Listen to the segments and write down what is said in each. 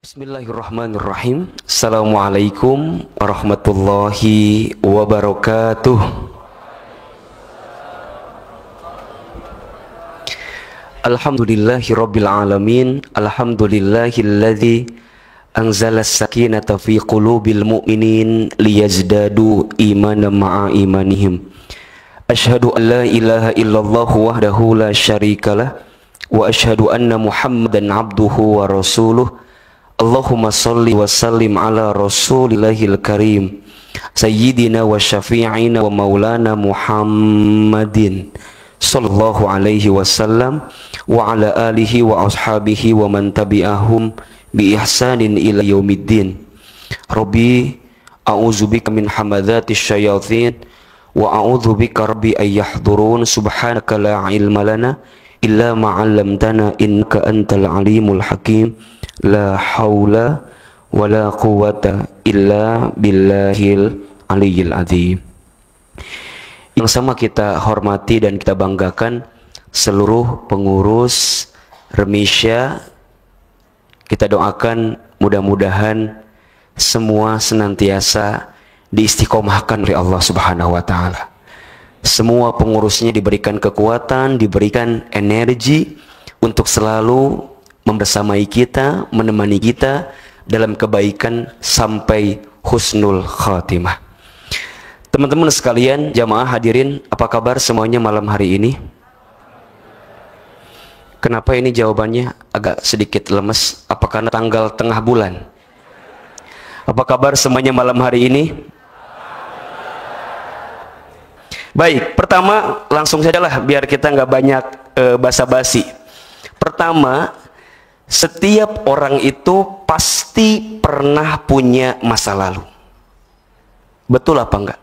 Bismillahirrahmanirrahim. Assalamualaikum warahmatullahi wabarakatuh. Alhamdulillahirabbil alamin. Alhamdulillahilladzi anzala as-sakinata fi qulubil mu'minin liyazdadu imanan ma'a imanihim. Asyhadu an la ilaha illallah wahdahu la syarikalah wa asyhadu anna Muhammadan abduhu wa rasuluh. Allahumma salli wa sallim ala rasulillahil karim sayyidina wa syafi'ina wa maulana Muhammadin sallallahu alaihi wasallam wa ala alihi wa ashabihi wa man tabi'ahum bi ihsanin ila yaumiddin. Rabbi a'udzubika min hamadzatis syayatin wa a'udzubika rabbi ayyahdurun. Subhanaka la ilma lana illa ma 'allamtana innaka antal alimul hakim. La haula wa la quwata illa billahil aliyyil azim. Yang sama kita hormati dan kita banggakan seluruh pengurus Remisya. Kita doakan mudah-mudahan semua senantiasa diistiqomahkan oleh Allah Subhanahu wa taala. Semua pengurusnya diberikan kekuatan, diberikan energi untuk selalu membersamai kita, menemani kita dalam kebaikan sampai husnul khatimah. Teman-teman sekalian, jamaah hadirin, apa kabar semuanya malam hari ini? Kenapa ini jawabannya agak sedikit lemes? Apa karena tanggal tengah bulan? Apa kabar semuanya malam hari ini? Baik, pertama langsung sajalah biar kita nggak banyak basa-basi. Pertama, setiap orang itu pasti pernah punya masa lalu. Betul apa enggak?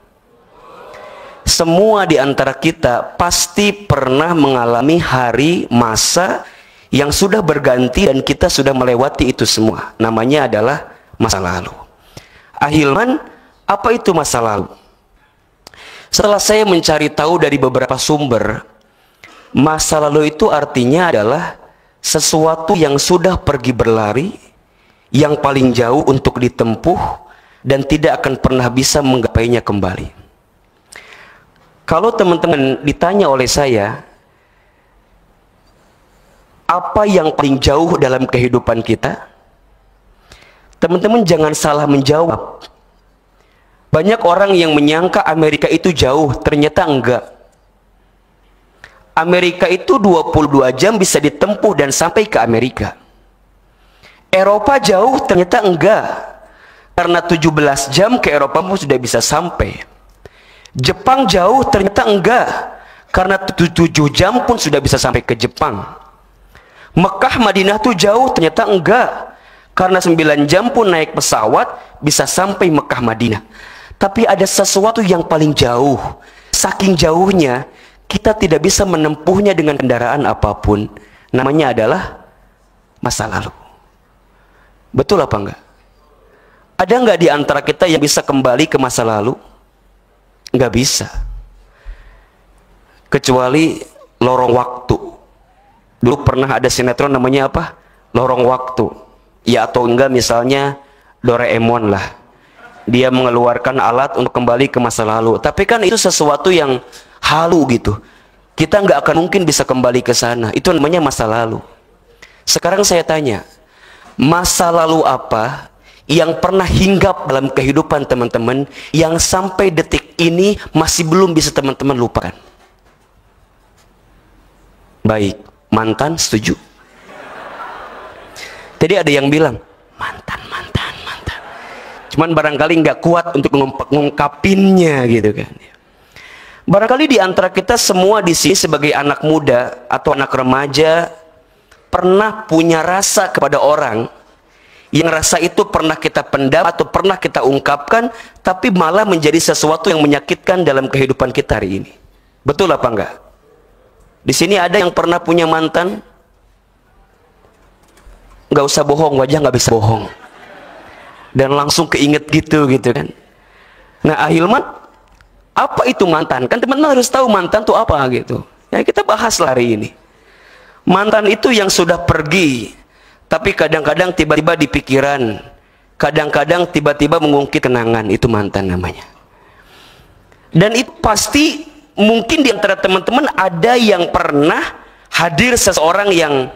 Semua di antara kita pasti pernah mengalami hari, masa yang sudah berganti dan kita sudah melewati itu semua. Namanya adalah masa lalu. Ahilman, apa itu masa lalu? Setelah saya mencari tahu dari beberapa sumber, masa lalu itu artinya adalah sesuatu yang sudah pergi berlari, yang paling jauh untuk ditempuh dan tidak akan pernah bisa menggapainya kembali. Kalau teman-teman ditanya oleh saya, apa yang paling jauh dalam kehidupan kita? Teman-teman jangan salah menjawab. Banyak orang yang menyangka Amerika itu jauh, ternyata enggak. Amerika itu 22 jam bisa ditempuh dan sampai ke Amerika. Eropa jauh, ternyata enggak. Karena 17 jam ke Eropa pun sudah bisa sampai. Jepang jauh, ternyata enggak. Karena 7 jam pun sudah bisa sampai ke Jepang. Mekah, Madinah tuh jauh, ternyata enggak. Karena 9 jam pun naik pesawat bisa sampai Mekah, Madinah. Tapi ada sesuatu yang paling jauh. Saking jauhnya, kita tidak bisa menempuhnya dengan kendaraan apapun. Namanya adalah masa lalu. Betul apa enggak? Ada enggak di antara kita yang bisa kembali ke masa lalu? Enggak bisa. Kecuali lorong waktu. Dulu pernah ada sinetron namanya apa? Lorong waktu. Ya atau enggak misalnya Doraemon lah. Dia mengeluarkan alat untuk kembali ke masa lalu. Tapi kan itu sesuatu yang halu gitu. Kita nggak akan mungkin bisa kembali ke sana. Itu namanya masa lalu. Sekarang saya tanya, masa lalu apa yang pernah hinggap dalam kehidupan teman-teman yang sampai detik ini masih belum bisa teman-teman lupakan? Baik, mantan, setuju? Tadi ada yang bilang mantan. Cuman barangkali nggak kuat untuk ngungkapinnya gitu kan. Barangkali di antara kita semua di sini sebagai anak muda atau anak remaja pernah punya rasa kepada orang yang rasa itu pernah kita pendam atau pernah kita ungkapkan, tapi malah menjadi sesuatu yang menyakitkan dalam kehidupan kita hari ini. Betul apa enggak? Di sini ada yang pernah punya mantan? Nggak usah bohong, wajah nggak bisa bohong. Dan langsung keinget gitu kan. Nah, ahilman, apa itu mantan? Kan teman-teman harus tahu mantan itu apa gitu. Ya kita bahas hari ini. Mantan itu yang sudah pergi Tapi kadang-kadang tiba-tiba di pikiran, kadang-kadang tiba-tiba mengungkit kenangan, itu mantan namanya. Dan itu pasti mungkin di antara teman-teman ada yang pernah hadir seseorang yang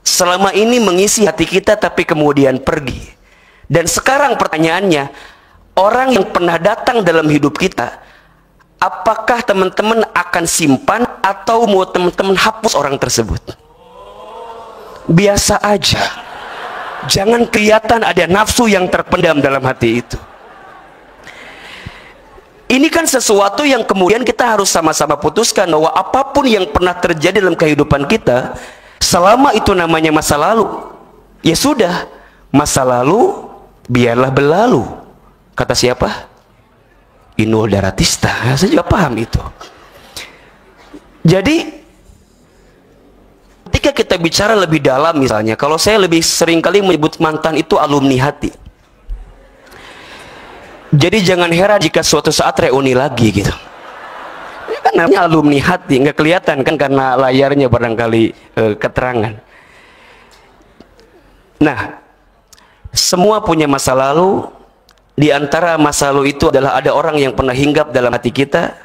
selama ini mengisi hati kita tapi kemudian pergi. Dan sekarang pertanyaannya, orang yang pernah datang dalam hidup kita, apakah teman-teman akan simpan atau mau teman-teman hapus orang tersebut? Biasa aja, jangan kelihatan ada nafsu yang terpendam dalam hati itu. Ini kan sesuatu yang kemudian kita harus sama-sama putuskan, bahwa apapun yang pernah terjadi dalam kehidupan kita, selama itu namanya masa lalu, ya sudah, masa lalu biarlah berlalu. Kata siapa? Inul Daratista. Saya juga paham itu. Jadi ketika kita bicara lebih dalam, misalnya kalau saya lebih sering kali menyebut mantan itu alumni hati. Jadi jangan heran jika suatu saat reuni lagi gitu. Ini kan namanya alumni hati, nggak kelihatan kan karena layarnya barangkali keterangan. Nah, semua punya masa lalu. Di antara masa lalu itu adalah ada orang yang pernah hinggap dalam hati kita,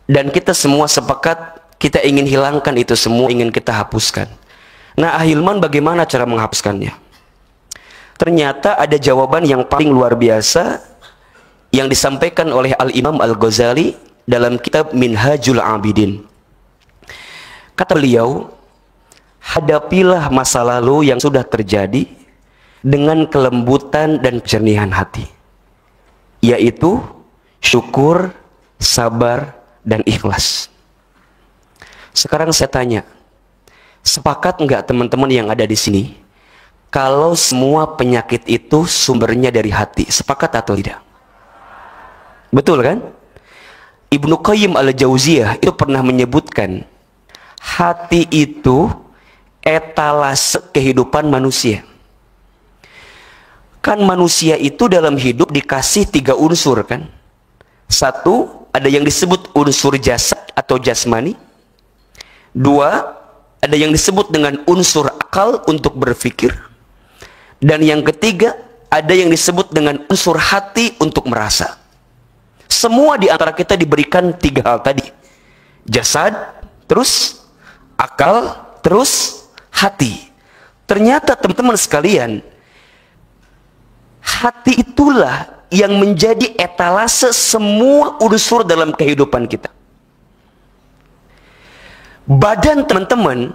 dan kita semua sepakat kita ingin hilangkan itu semua, ingin kita hapuskan. Nah, Ahilman bagaimana cara menghapuskannya? Ternyata ada jawaban yang paling luar biasa yang disampaikan oleh Al-Imam Al-Ghazali dalam kitab Minhajul Abidin. Kata beliau, hadapilah masa lalu yang sudah terjadi dengan kelembutan dan kejernihan hati, yaitu syukur, sabar, dan ikhlas. Sekarang saya tanya, sepakat nggak teman-teman yang ada di sini kalau semua penyakit itu sumbernya dari hati? Sepakat atau tidak? Betul kan? Ibnu Qayyim al-Jauziyah itu pernah menyebutkan, hati itu etalase kehidupan manusia. Kan manusia itu dalam hidup dikasih 3 unsur kan? 1, ada yang disebut unsur jasad atau jasmani. 2, ada yang disebut dengan unsur akal untuk berpikir. Dan yang ketiga, ada yang disebut dengan unsur hati untuk merasa. Semua di antara kita diberikan 3 hal tadi. Jasad, terus akal, terus hati. Ternyata teman-teman sekalian, hati itulah yang menjadi etalase semua unsur dalam kehidupan kita. Badan teman-teman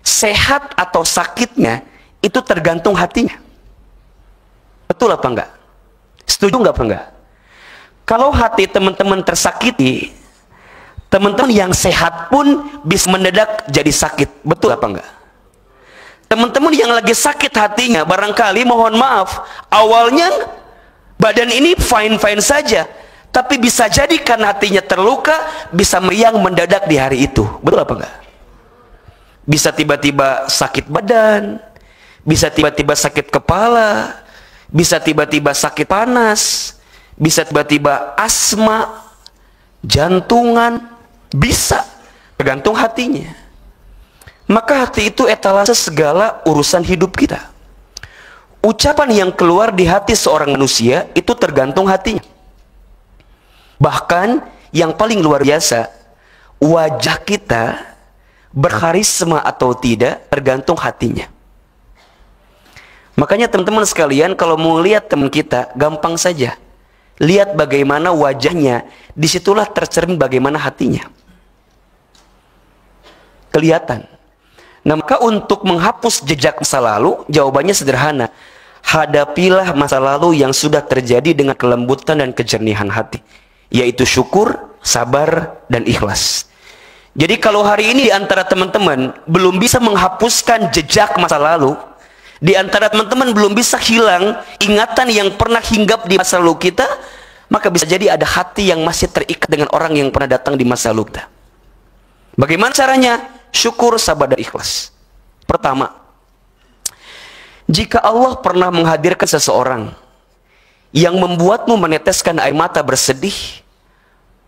sehat atau sakitnya itu tergantung hatinya. Betul apa enggak? Setuju enggak apa enggak? Kalau hati teman-teman tersakiti, teman-teman yang sehat pun bisa mendadak jadi sakit. Betul apa enggak? Teman-teman yang lagi sakit hatinya, barangkali mohon maaf, awalnya badan ini fine-fine saja, tapi bisa jadi karena hatinya terluka, bisa meriang mendadak di hari itu. Betul apa enggak? Bisa tiba-tiba sakit badan, bisa tiba-tiba sakit kepala, bisa tiba-tiba sakit panas, bisa tiba-tiba asma, jantungan, bisa, tergantung hatinya. Maka hati itu etalase segala urusan hidup kita. Ucapan yang keluar di hati seorang manusia itu tergantung hatinya. Bahkan yang paling luar biasa, wajah kita berkarisma atau tidak tergantung hatinya. Makanya teman-teman sekalian, kalau mau lihat teman kita, gampang saja. Lihat bagaimana wajahnya, disitulah tercermin bagaimana hatinya. Kelihatan. Nah, maka untuk menghapus jejak masa lalu, jawabannya sederhana. Hadapilah masa lalu yang sudah terjadi dengan kelembutan dan kejernihan hati, yaitu syukur, sabar, dan ikhlas. Jadi kalau hari ini di antara teman-teman belum bisa menghapuskan jejak masa lalu, di antara teman-teman belum bisa hilang ingatan yang pernah hinggap di masa lalu kita, maka bisa jadi ada hati yang masih terikat dengan orang yang pernah datang di masa lalu kita. Bagaimana caranya? Syukur, sabar, dan ikhlas. Pertama, jika Allah pernah menghadirkan seseorang yang membuatmu meneteskan air mata bersedih,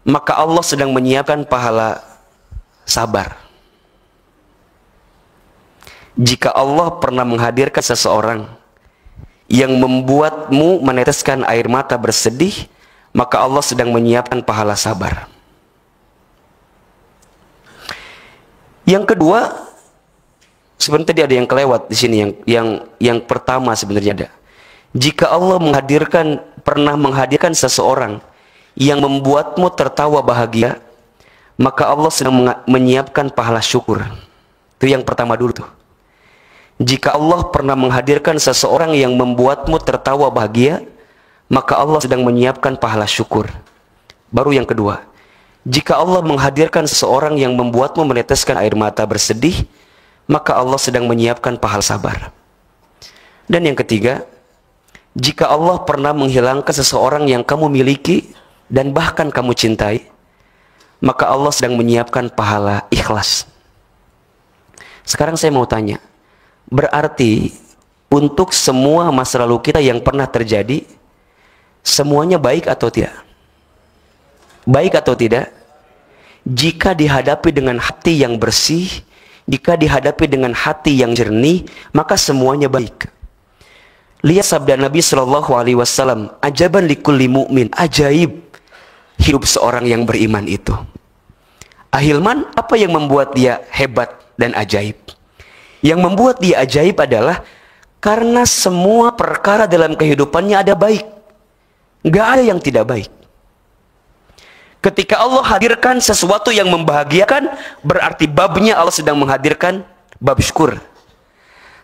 maka Allah sedang menyiapkan pahala sabar. Jika Allah pernah menghadirkan seseorang yang membuatmu meneteskan air mata bersedih, maka Allah sedang menyiapkan pahala sabar. Yang kedua, sebenarnya tadi ada yang kelewat di sini, yang pertama sebenarnya ada. Jika Allah pernah menghadirkan seseorang yang membuatmu tertawa bahagia, maka Allah sedang menyiapkan pahala syukur. Itu yang pertama dulu tuh. Jika Allah pernah menghadirkan seseorang yang membuatmu tertawa bahagia, maka Allah sedang menyiapkan pahala syukur. Baru yang kedua, jika Allah menghadirkan seseorang yang membuatmu meneteskan air mata bersedih, maka Allah sedang menyiapkan pahala sabar. Dan yang ketiga, jika Allah pernah menghilangkan seseorang yang kamu miliki dan bahkan kamu cintai, maka Allah sedang menyiapkan pahala ikhlas. Sekarang saya mau tanya, berarti untuk semua masa lalu kita yang pernah terjadi, semuanya baik atau tidak? Baik atau tidak? Jika dihadapi dengan hati yang bersih, jika dihadapi dengan hati yang jernih, maka semuanya baik. Lihat sabda Nabi Shallallahu Alaihi Wasallam, ajaban likulli mu'min, ajaib hidup seorang yang beriman itu. Ahilman, apa yang membuat dia hebat dan ajaib? Yang membuat dia ajaib adalah karena semua perkara dalam kehidupannya ada baik, nggak ada yang tidak baik. Ketika Allah hadirkan sesuatu yang membahagiakan, berarti babnya Allah sedang menghadirkan bab syukur.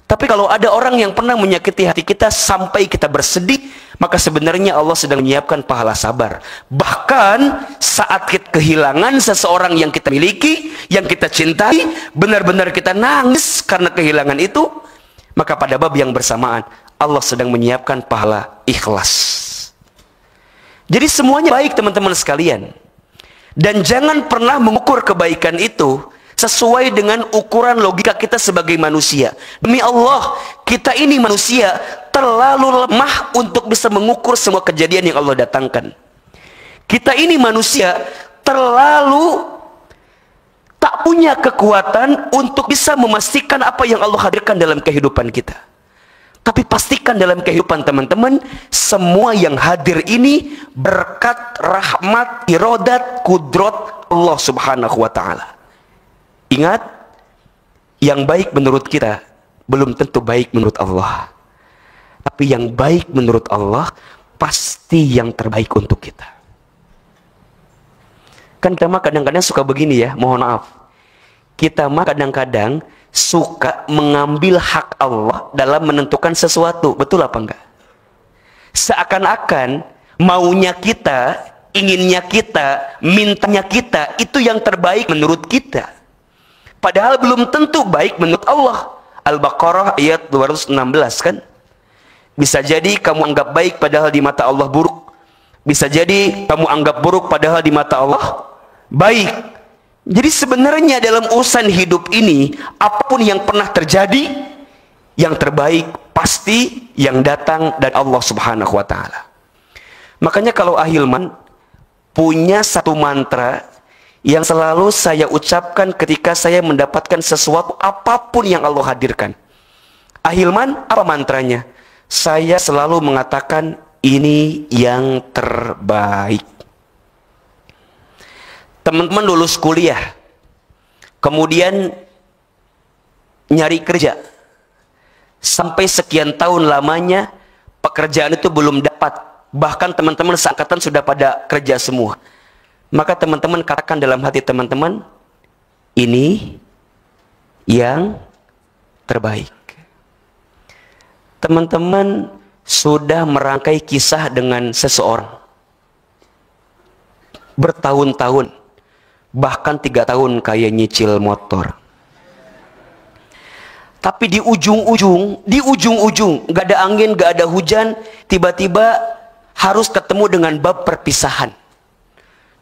Tapi kalau ada orang yang pernah menyakiti hati kita sampai kita bersedih, maka sebenarnya Allah sedang menyiapkan pahala sabar. Bahkan saat kita kehilangan seseorang yang kita miliki, yang kita cintai, benar-benar kita nangis karena kehilangan itu, maka pada bab yang bersamaan Allah sedang menyiapkan pahala ikhlas. Jadi semuanya baik teman-teman sekalian. Dan jangan pernah mengukur kebaikan itu sesuai dengan ukuran logika kita sebagai manusia. Demi Allah, kita ini manusia terlalu lemah untuk bisa mengukur semua kejadian yang Allah datangkan. Kita ini manusia terlalu tak punya kekuatan untuk bisa memastikan apa yang Allah hadirkan dalam kehidupan kita. Tapi pastikan dalam kehidupan teman-teman, semua yang hadir ini berkat rahmat, iradat, kudrat Allah Subhanahu wa Ta'ala. Ingat, yang baik menurut kita belum tentu baik menurut Allah. Tapi yang baik menurut Allah pasti yang terbaik untuk kita. Kan kita mah kadang-kadang suka begini ya, mohon maaf. Kita mah kadang-kadang suka mengambil hak Allah dalam menentukan sesuatu. Betul apa enggak? Seakan-akan maunya kita, inginnya kita, mintanya kita, itu yang terbaik menurut kita. Padahal belum tentu baik menurut Allah. Al-Baqarah ayat 216 kan. Bisa jadi kamu anggap baik padahal di mata Allah buruk. Bisa jadi kamu anggap buruk padahal di mata Allah baik. Jadi sebenarnya dalam urusan hidup ini, apapun yang pernah terjadi, yang terbaik pasti yang datang dari Allah Subhanahu wa Ta'ala. Makanya kalau Ahilman punya satu mantra yang selalu saya ucapkan ketika saya mendapatkan sesuatu apapun yang Allah hadirkan. Ahilman, apa mantranya? Saya selalu mengatakan ini yang terbaik. Teman-teman lulus kuliah, kemudian nyari kerja, sampai sekian tahun lamanya pekerjaan itu belum dapat, bahkan teman-teman seangkatan sudah pada kerja semua. Maka teman-teman katakan dalam hati teman-teman, ini yang terbaik. Teman-teman sudah merangkai kisah dengan seseorang bertahun-tahun, bahkan 3 tahun kayak nyicil motor. Tapi di ujung-ujung, gak ada angin, gak ada hujan, tiba-tiba harus ketemu dengan bab perpisahan.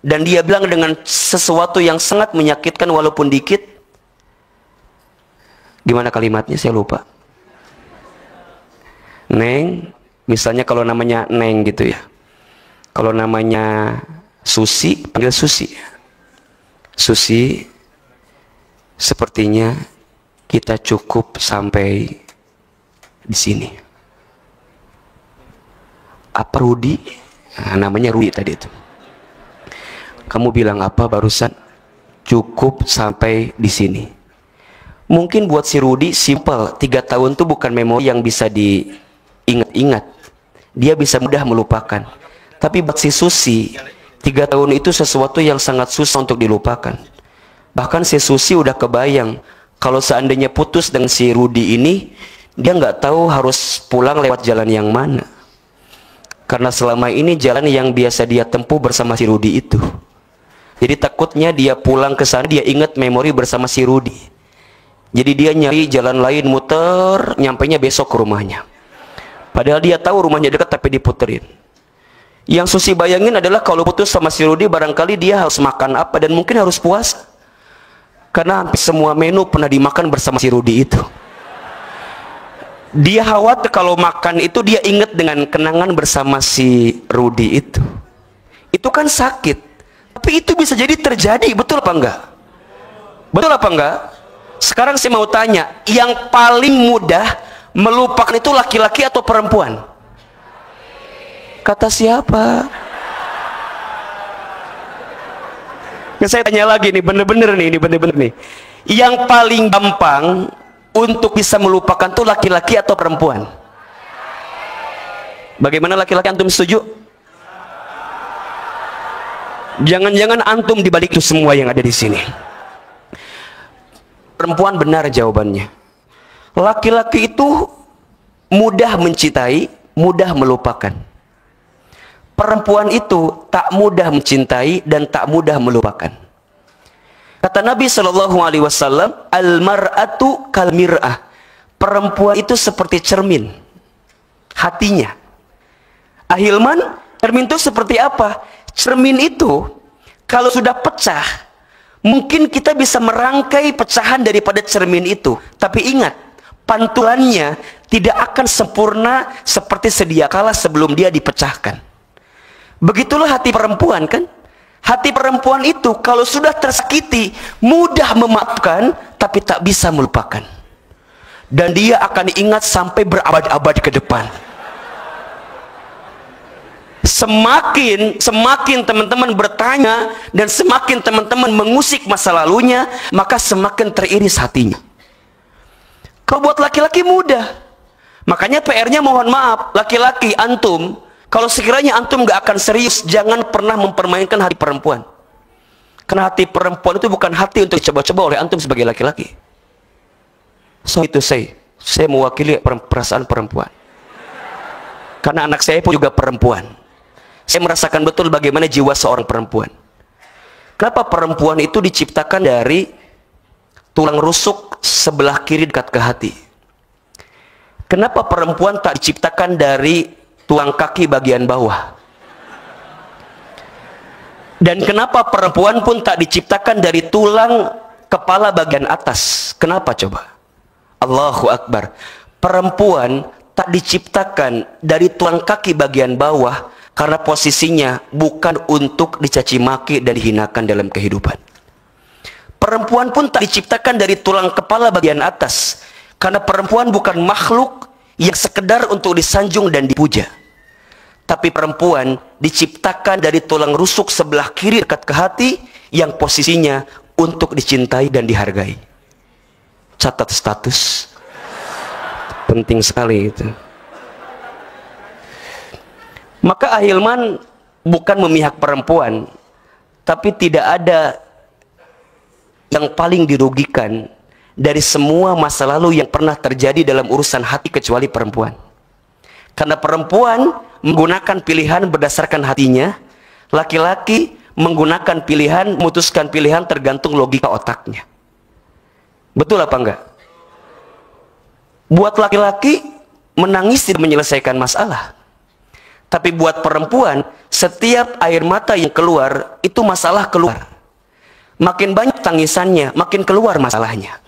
Dan dia bilang dengan sesuatu yang sangat menyakitkan walaupun dikit. Gimana kalimatnya saya lupa. Neng, misalnya kalau namanya Neng gitu ya. Kalau namanya Susi, panggil Susi. Susi, sepertinya kita cukup sampai di sini. Apa Rudi? Nah, namanya Rudi tadi itu. Kamu bilang apa barusan? Cukup sampai di sini. Mungkin buat si Rudi simple, 3 tahun itu bukan memori yang bisa diingat-ingat. Dia bisa mudah melupakan. Tapi buat si Susi, 3 tahun itu sesuatu yang sangat susah untuk dilupakan. Bahkan si Susi udah kebayang, kalau seandainya putus dengan si Rudi ini, dia nggak tahu harus pulang lewat jalan yang mana. Karena selama ini jalan yang biasa dia tempuh bersama si Rudi itu. Jadi takutnya dia pulang ke sana, dia ingat memori bersama si Rudi. Jadi dia nyari jalan lain, muter, nyampainya besok ke rumahnya. Padahal dia tahu rumahnya dekat, tapi diputerin. Yang Susi bayangin adalah kalau putus sama si Rudi, barangkali dia harus makan apa, dan mungkin harus puasa. Karena hampir semua menu pernah dimakan bersama si Rudi itu. Dia khawatir kalau makan itu dia ingat dengan kenangan bersama si Rudi itu. Itu kan sakit. Tapi itu bisa jadi terjadi, betul apa enggak? Betul apa enggak? Sekarang saya mau tanya, yang paling mudah melupakan itu laki-laki atau perempuan? Kata siapa? Nah, saya tanya lagi nih, bener-bener nih. Yang paling gampang untuk bisa melupakan itu laki-laki atau perempuan? Bagaimana laki-laki, antum setuju? Jangan-jangan antum dibalik itu semua yang ada di sini. Perempuan benar jawabannya. Laki-laki itu mudah mencintai, mudah melupakan. Perempuan itu tak mudah mencintai dan tak mudah melupakan. Kata Nabi SAW, al-mar'atu kal mir'ah. Perempuan itu seperti cermin, hatinya. Ahilman, cermin itu seperti apa? Cermin itu kalau sudah pecah, mungkin kita bisa merangkai pecahan daripada cermin itu. Tapi ingat, pantulannya tidak akan sempurna seperti sedia kala sebelum dia dipecahkan. Begitulah hati perempuan kan? Hati perempuan itu kalau sudah tersakiti, mudah memaafkan, tapi tak bisa melupakan. Dan dia akan ingat sampai berabad-abad ke depan. Semakin teman-teman bertanya dan semakin teman-teman mengusik masa lalunya, maka semakin teriris hatinya. Kalau buat laki-laki mudah. Makanya PR-nya mohon maaf, laki-laki antum, kalau sekiranya antum gak akan serius, jangan pernah mempermainkan hati perempuan. Karena hati perempuan itu bukan hati untuk dicoba-coba oleh antum sebagai laki-laki. So itu saya mewakili perasaan perempuan. Karena anak saya pun juga perempuan. Saya merasakan betul bagaimana jiwa seorang perempuan. Kenapa perempuan itu diciptakan dari tulang rusuk sebelah kiri dekat ke hati? Kenapa perempuan tak diciptakan dari tulang kaki bagian bawah? Dan kenapa perempuan pun tak diciptakan dari tulang kepala bagian atas? Kenapa coba? Allahu Akbar. Perempuan tak diciptakan dari tulang kaki bagian bawah karena posisinya bukan untuk dicaci maki dan dihinakan dalam kehidupan. Perempuan pun tak diciptakan dari tulang kepala bagian atas karena perempuan bukan makhluk yang sekedar untuk disanjung dan dipuja. Tapi perempuan diciptakan dari tulang rusuk sebelah kiri dekat ke hati yang posisinya untuk dicintai dan dihargai. Catat status. Penting sekali itu. Maka ahilman bukan memihak perempuan, tapi tidak ada yang paling dirugikan dari semua masa lalu yang pernah terjadi dalam urusan hati kecuali perempuan. Karena perempuan menggunakan pilihan berdasarkan hatinya, laki-laki menggunakan pilihan, memutuskan pilihan tergantung logika otaknya. Betul apa enggak? Buat laki-laki menangis tidak menyelesaikan masalah. Tapi buat perempuan, setiap air mata yang keluar, itu masalah keluar. Makin banyak tangisannya, makin keluar masalahnya.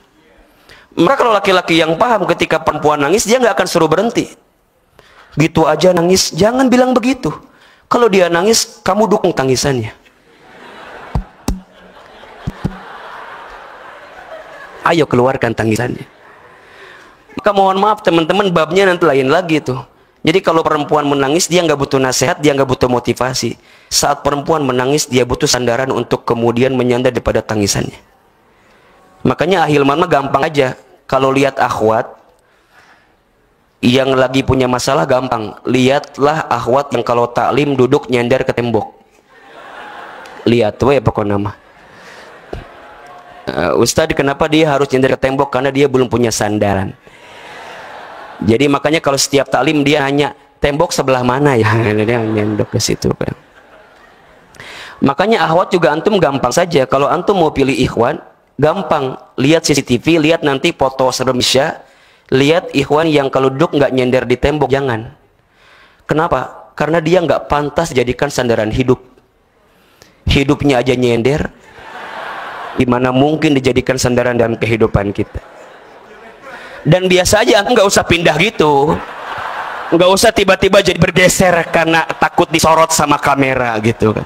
Maka kalau laki-laki yang paham ketika perempuan nangis, dia nggak akan suruh berhenti. Gitu aja nangis, jangan bilang begitu. Kalau dia nangis, kamu dukung tangisannya. Ayo keluarkan tangisannya. Maka mohon maaf teman-teman, babnya nanti lain lagi tuh. Jadi kalau perempuan menangis, dia nggak butuh nasihat, dia nggak butuh motivasi. Saat perempuan menangis, dia butuh sandaran untuk kemudian menyandar daripada tangisannya. Makanya ahilman mah gampang aja. Kalau lihat akhwat yang lagi punya masalah, gampang. Lihatlah akhwat yang kalau taklim duduk nyandar ke tembok. Lihat tuh ya pokoknya nama. Ustadz, kenapa dia harus nyandar ke tembok? Karena dia belum punya sandaran. Jadi makanya kalau setiap taklim dia hanya tembok sebelah mana ya, dia nyendok ke situ kan. Makanya akhwat juga antum gampang saja. Kalau antum mau pilih ikhwan, gampang. Lihat CCTV, lihat nanti foto serem Isya, lihat ikhwan yang kalau duduk nggak nyender di tembok, jangan. Kenapa? Karena dia nggak pantas jadikan sandaran hidup. Hidupnya aja nyender, gimana mungkin dijadikan sandaran dalam kehidupan kita? Dan biasa aja, nggak usah pindah gitu, nggak usah tiba-tiba jadi bergeser karena takut disorot sama kamera gitu kan.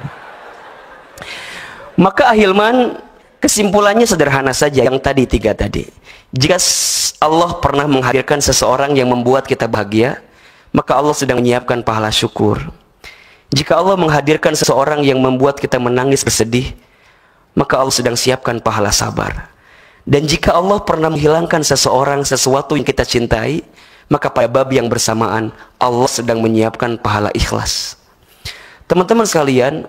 Maka ahilman, kesimpulannya sederhana saja, yang tadi tiga tadi. Jika Allah pernah menghadirkan seseorang yang membuat kita bahagia, maka Allah sedang menyiapkan pahala syukur. Jika Allah menghadirkan seseorang yang membuat kita menangis bersedih, maka Allah sedang siapkan pahala sabar. Dan jika Allah pernah menghilangkan seseorang, sesuatu yang kita cintai, maka pada bab yang bersamaan Allah sedang menyiapkan pahala ikhlas. Teman-teman sekalian,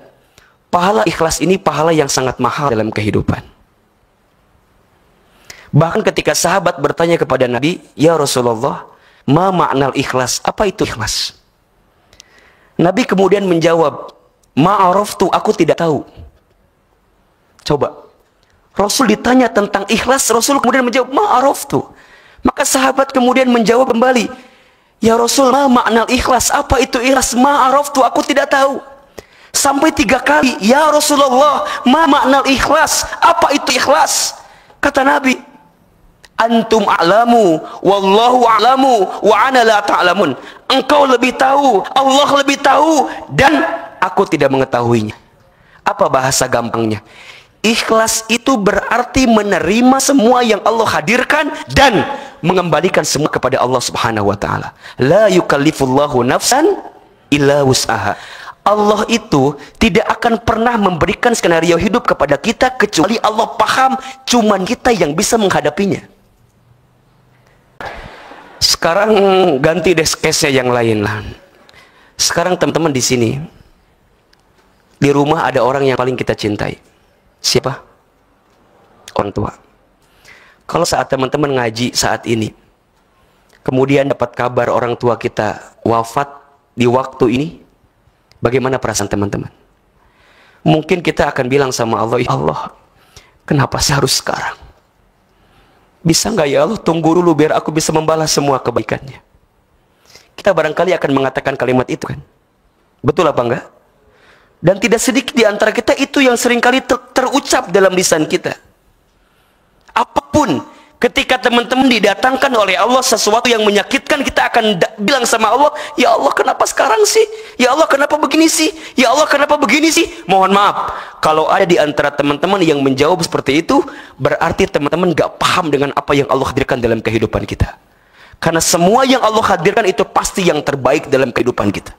pahala ikhlas ini pahala yang sangat mahal dalam kehidupan. Bahkan ketika sahabat bertanya kepada Nabi, "Ya Rasulullah, ma ma'nal ikhlas?" Apa itu ikhlas? Nabi kemudian menjawab, "Ma'araftu, aku tidak tahu." Coba, Rasul ditanya tentang ikhlas, Rasul kemudian menjawab, "Ma'araftu." Maka sahabat kemudian menjawab kembali, "Ya Rasul, ma ma'nal ikhlas?" Apa itu ikhlas? "Ma'araftu, aku tidak tahu." Sampai 3 kali, "Ya Rasulullah, ma ma'nal ikhlas?" Apa itu ikhlas? Kata Nabi, "Antum a'lamu, wallahu a'lamu, wa ana la ta'lamun." Engkau lebih tahu, Allah lebih tahu, dan aku tidak mengetahuinya. Apa bahasa gampangnya? Ikhlas itu berarti menerima semua yang Allah hadirkan dan mengembalikan semua kepada Allah Subhanahu wa taala. La yukallifullahu nafsan illa wus'aha. Allah itu tidak akan pernah memberikan skenario hidup kepada kita kecuali Allah paham, cuman kita yang bisa menghadapinya. Sekarang ganti deh case yang lain lah. Sekarang teman-teman di sini, di rumah ada orang yang paling kita cintai. Siapa? Orang tua. Kalau saat teman-teman ngaji saat ini, kemudian dapat kabar orang tua kita wafat di waktu ini, bagaimana perasaan teman-teman? Mungkin kita akan bilang sama Allah, "Ya Allah, kenapa sih harus sekarang? Bisa nggak ya Allah tunggu dulu biar aku bisa membalas semua kebaikannya?" Kita barangkali akan mengatakan kalimat itu kan? Betul apa enggak? Dan tidak sedikit di antara kita itu yang seringkali terucap dalam lisan kita. Apapun, ketika teman-teman didatangkan oleh Allah sesuatu yang menyakitkan, kita akan bilang sama Allah, "Ya Allah, kenapa sekarang sih? Ya Allah, kenapa begini sih? Ya Allah, kenapa begini sih?" Mohon maaf, kalau ada di antara teman-teman yang menjawab seperti itu, berarti teman-teman gak paham dengan apa yang Allah hadirkan dalam kehidupan kita. Karena semua yang Allah hadirkan itu pasti yang terbaik dalam kehidupan kita.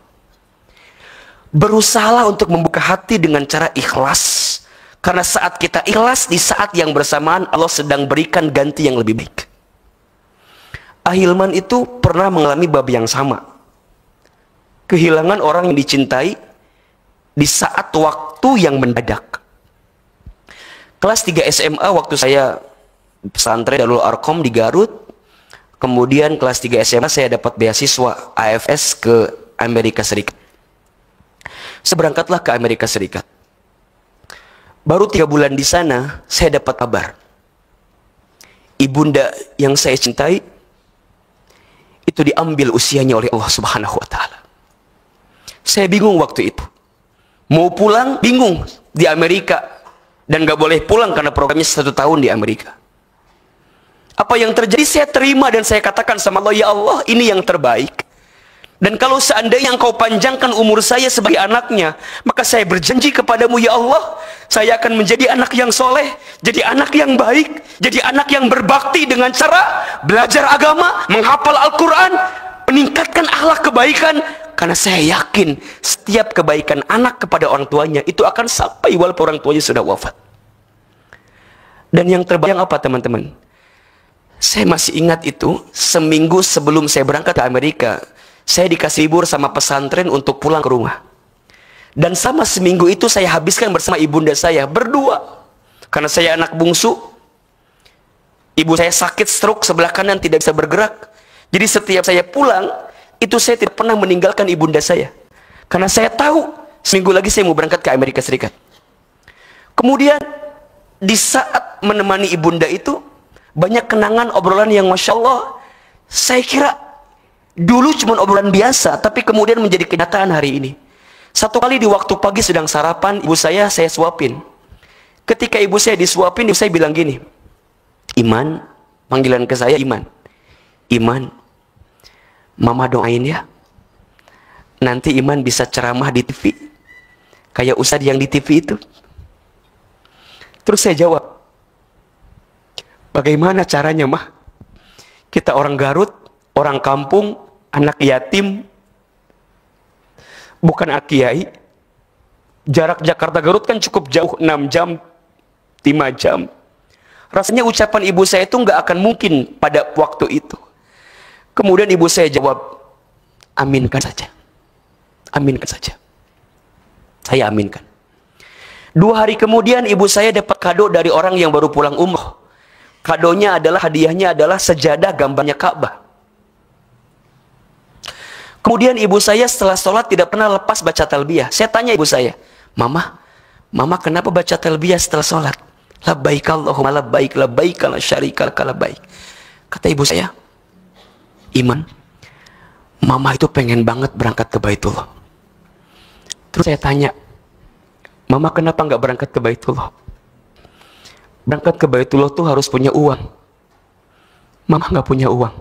Berusahalah untuk membuka hati dengan cara ikhlas. Karena saat kita ikhlas, di saat yang bersamaan Allah sedang berikan ganti yang lebih baik. Ahilman itu pernah mengalami bab yang sama. Kehilangan orang yang dicintai di saat waktu yang mendadak. Kelas 3 SMA waktu saya pesantren Darul Arqam di Garut. Kemudian kelas 3 SMA saya dapat beasiswa AFS ke Amerika Serikat. Seberangkatlah ke Amerika Serikat. Baru 3 bulan di sana, saya dapat kabar. Ibunda yang saya cintai, itu diambil usianya oleh Allah Subhanahu wa Ta'ala. Saya bingung waktu itu. Mau pulang, bingung di Amerika. Dan gak boleh pulang karena programnya 1 tahun di Amerika. Apa yang terjadi, saya terima dan saya katakan sama Allah, "Ya Allah, ini yang terbaik." Dan kalau seandainya engkau panjangkan umur saya sebagai anaknya, maka saya berjanji kepadamu ya Allah, saya akan menjadi anak yang soleh, jadi anak yang baik, jadi anak yang berbakti dengan cara belajar agama, menghafal Al-Quran, meningkatkan akhlak kebaikan. Karena saya yakin setiap kebaikan anak kepada orang tuanya itu akan sampai walaupun orang tuanya sudah wafat. Dan yang terbayang apa teman-teman? Saya masih ingat itu, seminggu sebelum saya berangkat ke Amerika, saya dikasih libur sama pesantren untuk pulang ke rumah. Dan sama seminggu itu saya habiskan bersama ibunda saya berdua. Karena saya anak bungsu, ibu saya sakit stroke sebelah kanan, tidak bisa bergerak. Jadi setiap saya pulang, itu saya tidak pernah meninggalkan ibunda saya. Karena saya tahu seminggu lagi saya mau berangkat ke Amerika Serikat. Kemudian di saat menemani ibunda itu, banyak kenangan obrolan yang Masya Allah, saya kira dulu cuma obrolan biasa, tapi kemudian menjadi kenyataan hari ini. Satu kali di waktu pagi sedang sarapan, ibu saya suapin. Ketika ibu saya disuapin, ibu saya bilang gini, Iman, panggilan ke saya Iman. Iman, Mama doain ya, nanti Iman bisa ceramah di TV, kayak Ustadz yang di TV itu. Terus saya jawab, bagaimana caranya mah? Kita orang Garut, orang kampung, anak yatim, bukan kiai. Jarak Jakarta Garut kan cukup jauh, 6 jam, 5 jam. Rasanya ucapan ibu saya itu nggak akan mungkin pada waktu itu. Kemudian ibu saya jawab, aminkan saja. Aminkan saja. Saya aminkan. 2 hari kemudian ibu saya dapat kado dari orang yang baru pulang umroh. Kadonya adalah, hadiahnya adalah sejadah gambarnya Ka'bah. Kemudian ibu saya setelah sholat tidak pernah lepas baca talbiyah. Saya tanya ibu saya, Mama kenapa baca talbiyah setelah sholat? Labbaik Allahumma labbaik, labbaik la syarika laka labbaik. Kata ibu saya, Iman, Mama itu pengen banget berangkat ke Baitullah. Terus saya tanya, Mama kenapa nggak berangkat ke Baitullah? Berangkat ke Baitullah tuh harus punya uang. Mama nggak punya uang.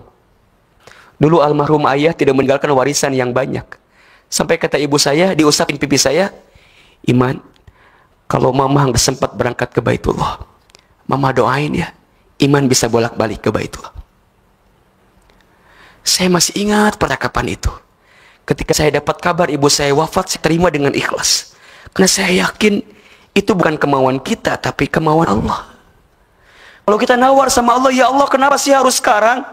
Dulu almarhum ayah tidak meninggalkan warisan yang banyak. Sampai kata ibu saya, diusapin pipi saya, Iman, kalau Mama nggak sempat berangkat ke Baitullah, Mama doain ya, Iman bisa bolak-balik ke Baitullah. Saya masih ingat percakapan itu. Ketika saya dapat kabar ibu saya wafat, saya terima dengan ikhlas. Karena saya yakin itu bukan kemauan kita, tapi kemauan Allah. Kalau kita nawar sama Allah, ya Allah kenapa sih harus sekarang?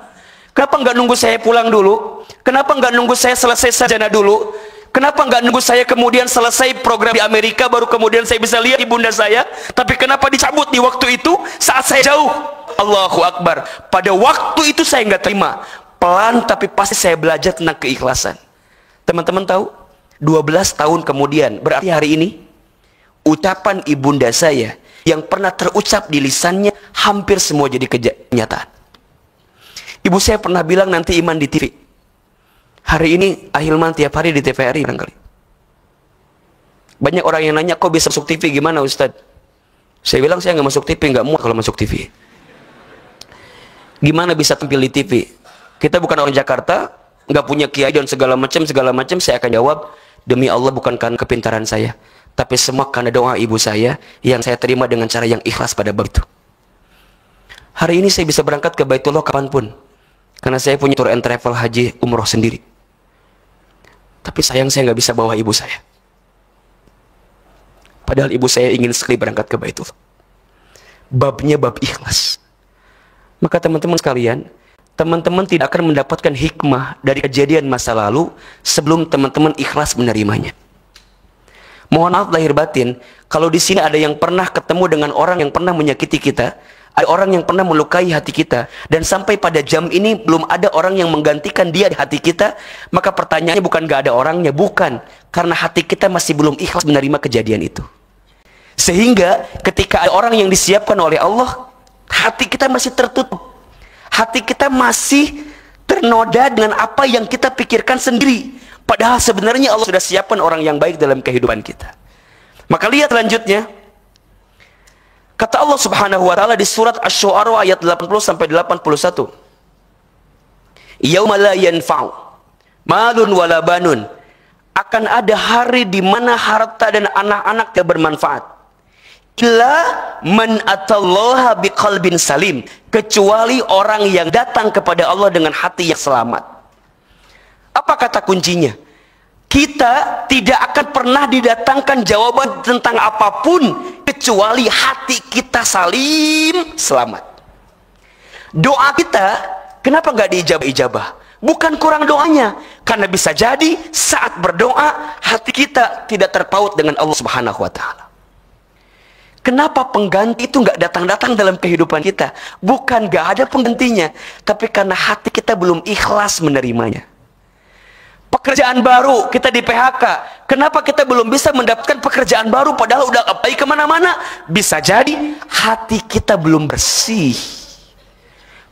Kenapa nggak nunggu saya pulang dulu? Kenapa nggak nunggu saya selesai sarjana dulu? Kenapa nggak nunggu saya kemudian selesai program di Amerika, baru kemudian saya bisa lihat ibunda saya? Tapi kenapa dicabut di waktu itu saat saya jauh? Allahu Akbar. Pada waktu itu saya nggak terima. Pelan tapi pasti saya belajar tentang keikhlasan. Teman-teman tahu? 12 tahun kemudian, berarti hari ini, ucapan ibunda saya yang pernah terucap di lisannya hampir semua jadi kenyataan. Ibu saya pernah bilang nanti Iman di TV. Hari ini Ahilman tiap hari di TVRI barangkali. Banyak orang yang nanya, kok bisa masuk TV, gimana Ustadz? Saya bilang saya nggak masuk TV, nggak muat kalau masuk TV. Gimana bisa tampil di TV? Kita bukan orang Jakarta, nggak punya kiai dan segala macam. Saya akan jawab, demi Allah bukan karena kepintaran saya, tapi semua karena doa ibu saya yang saya terima dengan cara yang ikhlas pada bab itu. Hari ini saya bisa berangkat ke Baitullah kapanpun, karena saya punya tour and travel haji umroh sendiri. Tapi sayang saya nggak bisa bawa ibu saya. Padahal ibu saya ingin sekali berangkat ke Baitullah. Babnya bab ikhlas. Maka teman-teman sekalian, teman-teman tidak akan mendapatkan hikmah dari kejadian masa lalu sebelum teman-teman ikhlas menerimanya. Mohon maaf lahir batin, kalau di sini ada yang pernah ketemu dengan orang yang pernah menyakiti kita, ada orang yang pernah melukai hati kita, dan sampai pada jam ini belum ada orang yang menggantikan dia di hati kita, maka pertanyaannya bukan gak ada orangnya, bukan, karena hati kita masih belum ikhlas menerima kejadian itu. Sehingga ketika ada orang yang disiapkan oleh Allah, hati kita masih tertutup, hati kita masih ternoda dengan apa yang kita pikirkan sendiri, padahal sebenarnya Allah sudah siapkan orang yang baik dalam kehidupan kita. Maka lihat selanjutnya, kata Allah Subhanahu wa taala di surat Asy-Syu'ara ayat 80 sampai 81. Yauma la yanfa'u malun wala banun. Akan ada hari di mana harta dan anak-anak tidak bermanfaat. Illa man atallaha biqalbin salim, kecuali orang yang datang kepada Allah dengan hati yang selamat. Apa kata kuncinya? Kita tidak akan pernah didatangkan jawaban tentang apapun kecuali hati kita salim, selamat. Doa kita kenapa nggak diijabah-ijabah? Bukan kurang doanya, karena bisa jadi saat berdoa hati kita tidak terpaut dengan Allah Subhanahu wa Ta'ala. Kenapa pengganti itu nggak datang-datang dalam kehidupan kita? Bukan nggak ada penggantinya, tapi karena hati kita belum ikhlas menerimanya. Pekerjaan baru, kita di PHK. Kenapa kita belum bisa mendapatkan pekerjaan baru padahal udah apply kemana-mana? Bisa jadi hati kita belum bersih.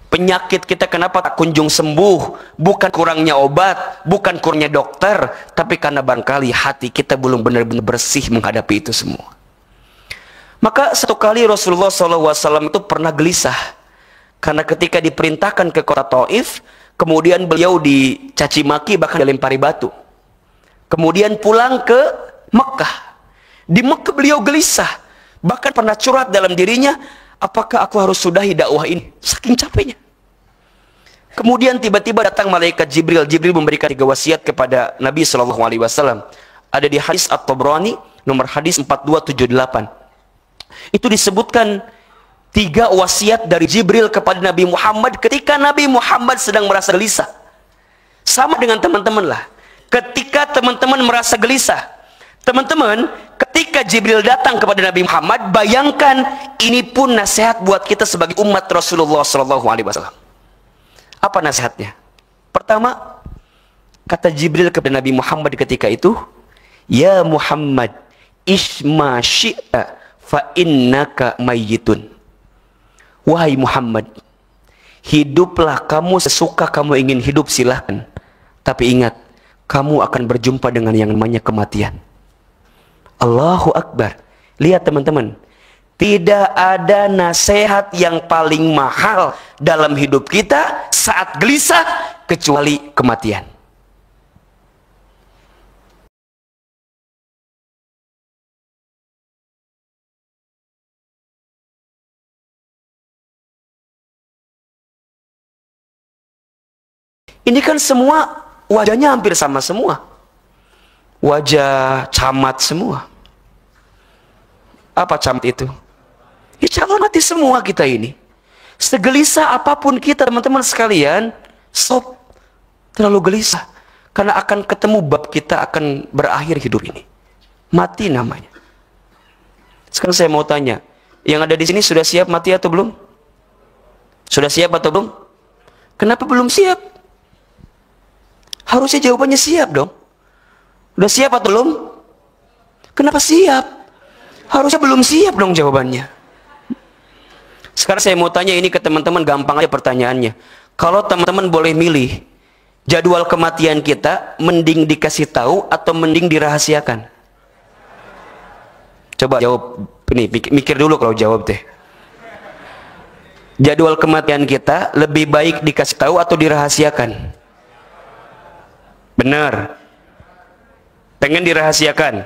Penyakit kita kenapa tak kunjung sembuh? Bukan kurangnya obat, bukan kurangnya dokter, tapi karena barangkali hati kita belum benar-benar bersih menghadapi itu semua. Maka satu kali Rasulullah SAW itu pernah gelisah, karena ketika diperintahkan ke kota Taif, kemudian beliau dicaci maki, bahkan dilempari batu. Kemudian pulang ke Mekah. Di Mekah beliau gelisah, bahkan pernah curhat dalam dirinya, apakah aku harus sudahi dakwah ini? Saking capeknya. Kemudian tiba-tiba datang malaikat Jibril. Jibril memberikan 3 wasiat kepada Nabi SAW. Ada di hadis At-Tabrani, nomor hadis 4278. Itu disebutkan 3 wasiat dari Jibril kepada Nabi Muhammad ketika Nabi Muhammad sedang merasa gelisah. Sama dengan teman-teman lah. Ketika teman-teman merasa gelisah, teman-teman, ketika Jibril datang kepada Nabi Muhammad, bayangkan ini pun nasihat buat kita sebagai umat Rasulullah SAW. Apa nasihatnya? Pertama, kata Jibril kepada Nabi Muhammad ketika itu, ya Muhammad, isma syi'ta fa innaka mayyitun. Wahai Muhammad, hiduplah kamu sesuka kamu ingin hidup, silahkan. Tapi ingat, kamu akan berjumpa dengan yang namanya kematian. Allahu Akbar. Lihat teman-teman, tidak ada nasihat yang paling mahal dalam hidup kita saat gelisah kecuali kematian. Ini kan semua wajahnya hampir sama semua. Wajah camat semua. Apa camat itu? Ya calon mati semua kita ini. Segelisah apapun kita teman-teman sekalian, stop. Terlalu gelisah. Karena akan ketemu bab kita akan berakhir hidup ini. Mati namanya. Sekarang saya mau tanya, yang ada di sini sudah siap mati atau belum? Sudah siap atau belum? Kenapa belum siap? Harusnya jawabannya siap dong. Udah siap atau belum? Kenapa siap? Harusnya belum siap dong jawabannya. Sekarang saya mau tanya ini ke teman-teman, gampang aja pertanyaannya. Kalau teman-teman boleh milih, jadwal kematian kita mending dikasih tahu atau mending dirahasiakan? Coba jawab. Ini mikir dulu kalau jawab deh. Jadwal kematian kita lebih baik dikasih tahu atau dirahasiakan? Benar. Pengen dirahasiakan?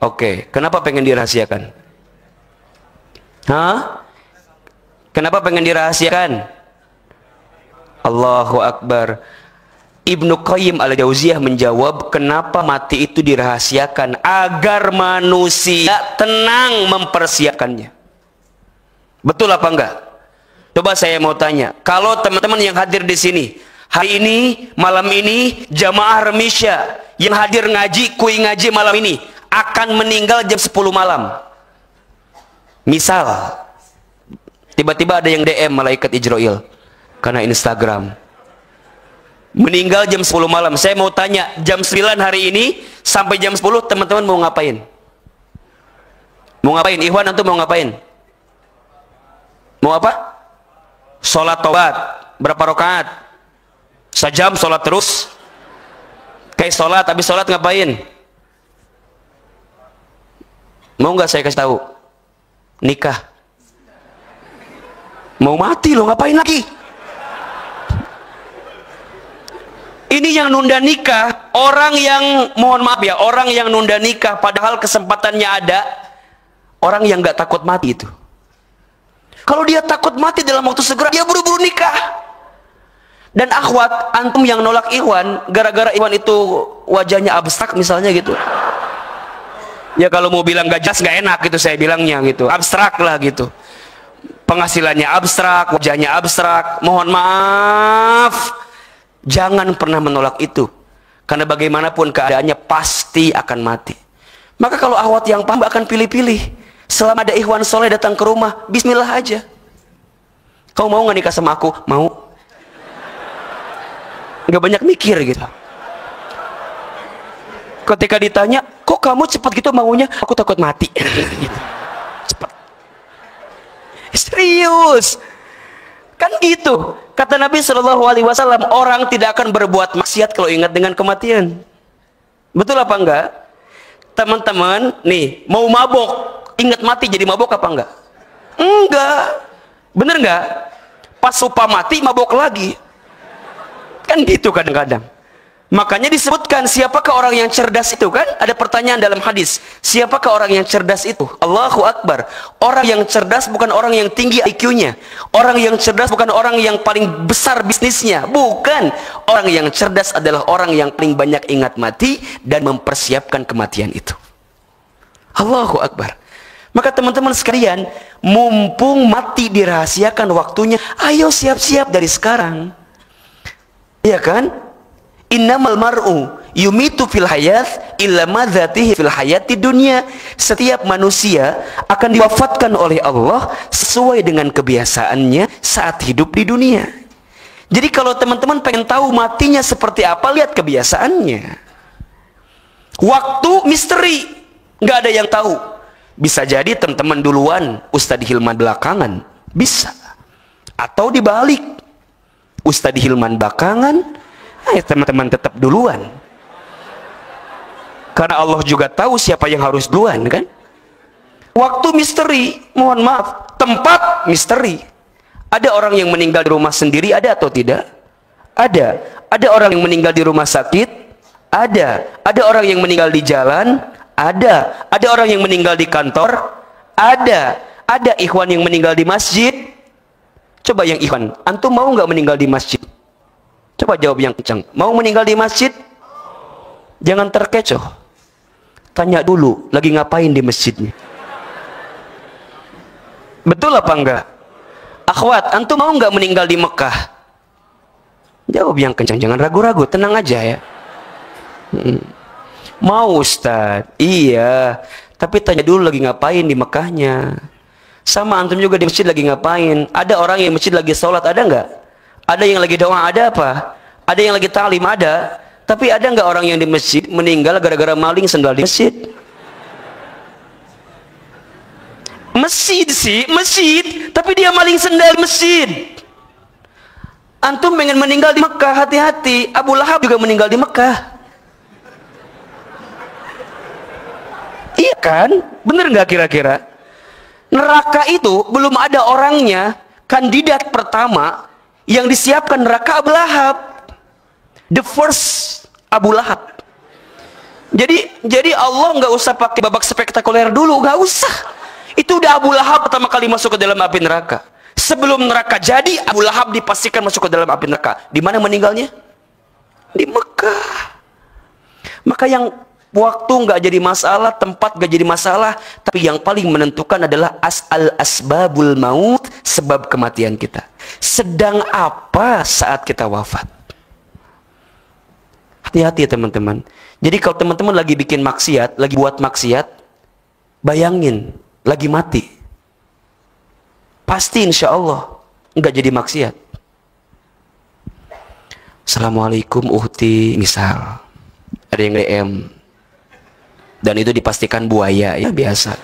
Oke. Kenapa pengen dirahasiakan? Hah? Kenapa pengen dirahasiakan? Allahu Akbar. Ibnu Qayyim al-Jauziyah menjawab, kenapa mati itu dirahasiakan? Agar manusia tenang mempersiapkannya. Betul apa enggak? Coba saya mau tanya, kalau teman-teman yang hadir di sini hari ini, malam ini, jamaah remisya yang hadir ngaji, kui ngaji malam ini akan meninggal jam 10 malam. Misal, tiba-tiba ada yang DM malaikat Ijroil karena Instagram. Meninggal jam 10 malam. Saya mau tanya, jam 9 hari ini sampai jam 10 teman-teman mau ngapain? Mau ngapain? Ikhwan, antum mau ngapain? Mau apa? Sholat taubat. Berapa rakaat? Sejam sholat terus? Kayak sholat, habis sholat ngapain? Mau nggak saya kasih tahu? Nikah. Mau mati loh, ngapain lagi? Ini yang nunda nikah, orang yang, mohon maaf ya, orang yang nunda nikah padahal kesempatannya ada, orang yang nggak takut mati itu. Kalau dia takut mati dalam waktu segera, dia buru-buru nikah. Dan akhwat, antum yang nolak Ikhwan gara-gara Ikhwan itu wajahnya abstrak misalnya gitu. Ya kalau mau bilang gak jelas gak enak gitu saya bilangnya gitu. Abstrak lah gitu. Penghasilannya abstrak, wajahnya abstrak. Mohon maaf, jangan pernah menolak itu. Karena bagaimanapun keadaannya pasti akan mati. Maka kalau akhwat yang paham akan pilih-pilih. Selama ada Ikhwan soleh datang ke rumah, bismillah aja. Kau mau gak nikah sama aku? Mau. Nggak banyak mikir gitu. Ketika ditanya, kok kamu cepat gitu maunya? Aku takut mati. Gitu. Cepat. Serius. Kan gitu. Kata Nabi SAW, orang tidak akan berbuat maksiat kalau ingat dengan kematian. Betul apa enggak? Teman-teman, nih, mau mabok, ingat mati jadi mabok apa enggak? Enggak. Bener enggak? Pas lupa mati, mabok lagi. Kan gitu kadang-kadang. Makanya disebutkan siapakah orang yang cerdas itu kan? Ada pertanyaan dalam hadis. Siapakah orang yang cerdas itu? Allahu Akbar. Orang yang cerdas bukan orang yang tinggi IQ-nya. Orang yang cerdas bukan orang yang paling besar bisnisnya. Bukan. Orang yang cerdas adalah orang yang paling banyak ingat mati dan mempersiapkan kematian itu. Allahu Akbar. Maka teman-teman sekalian, mumpung mati dirahasiakan waktunya, ayo siap-siap dari sekarang. Iya kan? Innamal mar'u yumitu fil hayat illa madzatihi fil hayati dunya. Setiap manusia akan diwafatkan oleh Allah sesuai dengan kebiasaannya saat hidup di dunia. Jadi kalau teman-teman pengen tahu matinya seperti apa, lihat kebiasaannya. Waktu misteri, nggak ada yang tahu. Bisa jadi teman-teman duluan, Ustadz Hilman belakangan, bisa. Atau dibalik, Ustadz Hilman belakangan, teman-teman tetap duluan. Karena Allah juga tahu siapa yang harus duluan kan. Waktu misteri, mohon maaf, tempat misteri. Ada orang yang meninggal di rumah sendiri, ada atau tidak? Ada. Ada orang yang meninggal di rumah sakit, ada. Ada orang yang meninggal di jalan, ada. Ada orang yang meninggal di kantor, ada. Ada ikhwan yang meninggal di masjid. Coba yang ikhwan, antum mau nggak meninggal di masjid? Coba jawab yang kencang. Mau meninggal di masjid? Jangan terkecoh. Tanya dulu, lagi ngapain di masjidnya? Betul apa enggak? Akhwat, antum mau nggak meninggal di Mekah? Jawab yang kencang, jangan ragu-ragu, tenang aja ya. Mau Ustaz? Iya. Tapi tanya dulu lagi ngapain di Mekahnya. Sama antum juga di masjid lagi ngapain? Ada orang yang masjid lagi sholat, ada nggak? Ada yang lagi doa, ada apa? Ada yang lagi ta'lim, ada. Tapi ada nggak orang yang di masjid meninggal gara-gara maling sendal di masjid? Masjid sih, masjid. Tapi dia maling sendal di masjid. Antum pengen meninggal di Mekah, hati-hati. Abu Lahab juga meninggal di Mekah. Iya kan? Bener nggak kira-kira? Neraka itu belum ada orangnya. Kandidat pertama yang disiapkan neraka Abu Lahab. The first Abu Lahab. Jadi Allah nggak usah pakai babak spektakuler dulu, nggak usah. Itu udah Abu Lahab pertama kali masuk ke dalam api neraka. Sebelum neraka jadi, Abu Lahab dipastikan masuk ke dalam api neraka. Di mana meninggalnya? Di Mekah. Maka yang waktu nggak jadi masalah, tempat nggak jadi masalah, tapi yang paling menentukan adalah asbabul maut, sebab kematian kita. Sedang apa saat kita wafat? Hati-hati teman-teman. Jadi kalau teman-teman lagi bikin maksiat, lagi buat maksiat, bayangin lagi mati, pasti insya Allah nggak jadi maksiat. Assalamualaikum uhti, misal ada yang DM. Dan itu dipastikan buaya, ya biasa.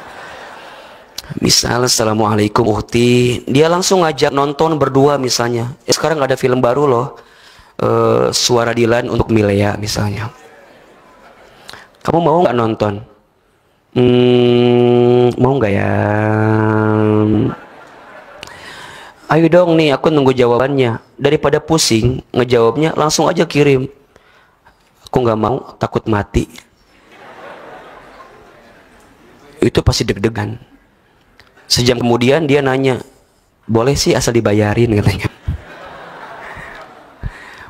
Misal, Assalamualaikum uhti, dia langsung ngajak nonton berdua misalnya. Sekarang ada film baru loh, Suara Dilan untuk Milea misalnya. Kamu mau nggak nonton? Mau nggak ya? Ayo dong nih, aku nunggu jawabannya. Daripada pusing ngejawabnya, langsung aja kirim. Aku nggak mau, takut mati. Itu pasti deg-degan. Sejam kemudian dia nanya, boleh sih asal dibayarin, katanya.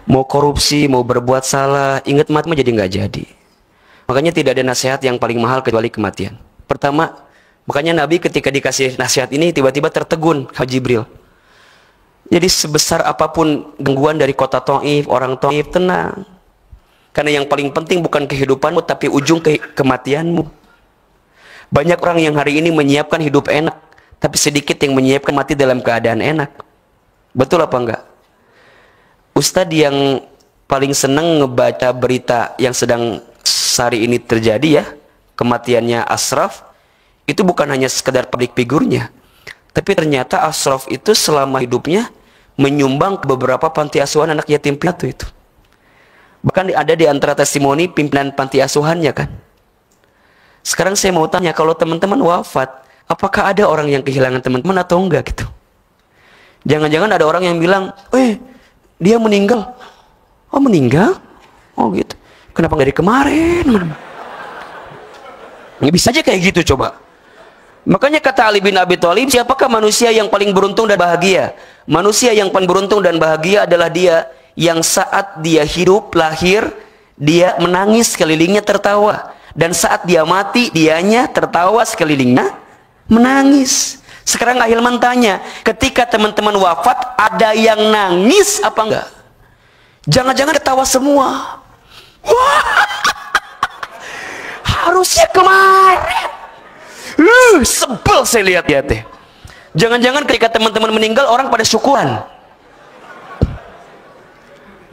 Mau korupsi, mau berbuat salah, ingat mati mah jadi nggak jadi. Makanya tidak ada nasihat yang paling mahal kecuali kematian. Pertama, makanya Nabi ketika dikasih nasihat ini tiba-tiba tertegun Haji Jibril. Jadi sebesar apapun gangguan dari kota Taif, orang Taif, tenang. Karena yang paling penting bukan kehidupanmu, tapi ujung kematianmu. Banyak orang yang hari ini menyiapkan hidup enak, tapi sedikit yang menyiapkan mati dalam keadaan enak. Betul apa enggak? Ustadz yang paling senang ngebaca berita yang sedang hari ini terjadi ya, kematiannya Ashraf, itu bukan hanya sekedar public figurnya, tapi ternyata Ashraf itu selama hidupnya menyumbang ke beberapa panti asuhan anak yatim piatu itu. Bahkan ada di antara testimoni pimpinan panti asuhannya kan. Sekarang saya mau tanya, kalau teman-teman wafat, apakah ada orang yang kehilangan teman-teman atau enggak gitu? Jangan-jangan ada orang yang bilang, dia meninggal. Oh meninggal? Oh gitu. Kenapa nggak dari kemarin? Nggak bisa aja kayak gitu coba. Makanya kata Ali bin Abi Thalib, siapakah manusia yang paling beruntung dan bahagia? Manusia yang paling beruntung dan bahagia adalah dia yang saat dia hidup, lahir, dia menangis, sekelilingnya tertawa. Dan saat dia mati, dianya tertawa, sekelilingnya menangis. Sekarang Ahilman tanya, ketika teman-teman wafat, ada yang nangis apa enggak? Jangan-jangan ketawa semua. Wah, harusnya kemarin. Sebel saya lihat ya teh. Jangan-jangan ketika teman-teman meninggal, orang pada syukuran.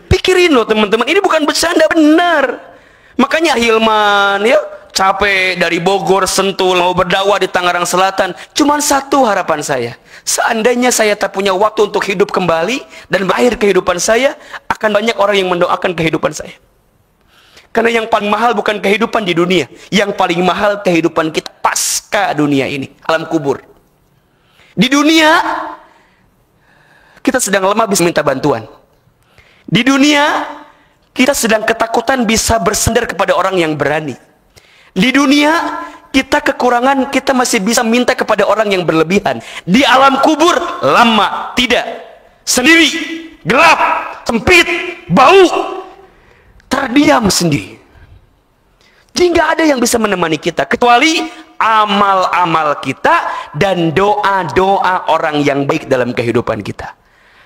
Pikirin loh teman-teman, ini bukan bercanda, benar. Makanya Hilman ya capek dari Bogor, Sentul, mau berdakwah di Tangerang Selatan. Cuman satu harapan saya, seandainya saya tak punya waktu untuk hidup kembali dan berakhir kehidupan saya, akan banyak orang yang mendoakan kehidupan saya. Karena yang paling mahal bukan kehidupan di dunia, yang paling mahal kehidupan kita pasca dunia ini, alam kubur. Di dunia kita sedang lemah bisa minta bantuan. Di dunia kita sedang ketakutan bisa bersandar kepada orang yang berani. Di dunia kita kekurangan, kita masih bisa minta kepada orang yang berlebihan. Di alam kubur lama, tidak, sendiri, gelap, sempit, bau, terdiam sendiri. Jadi nggak ada yang bisa menemani kita kecuali amal-amal kita dan doa-doa orang yang baik dalam kehidupan kita.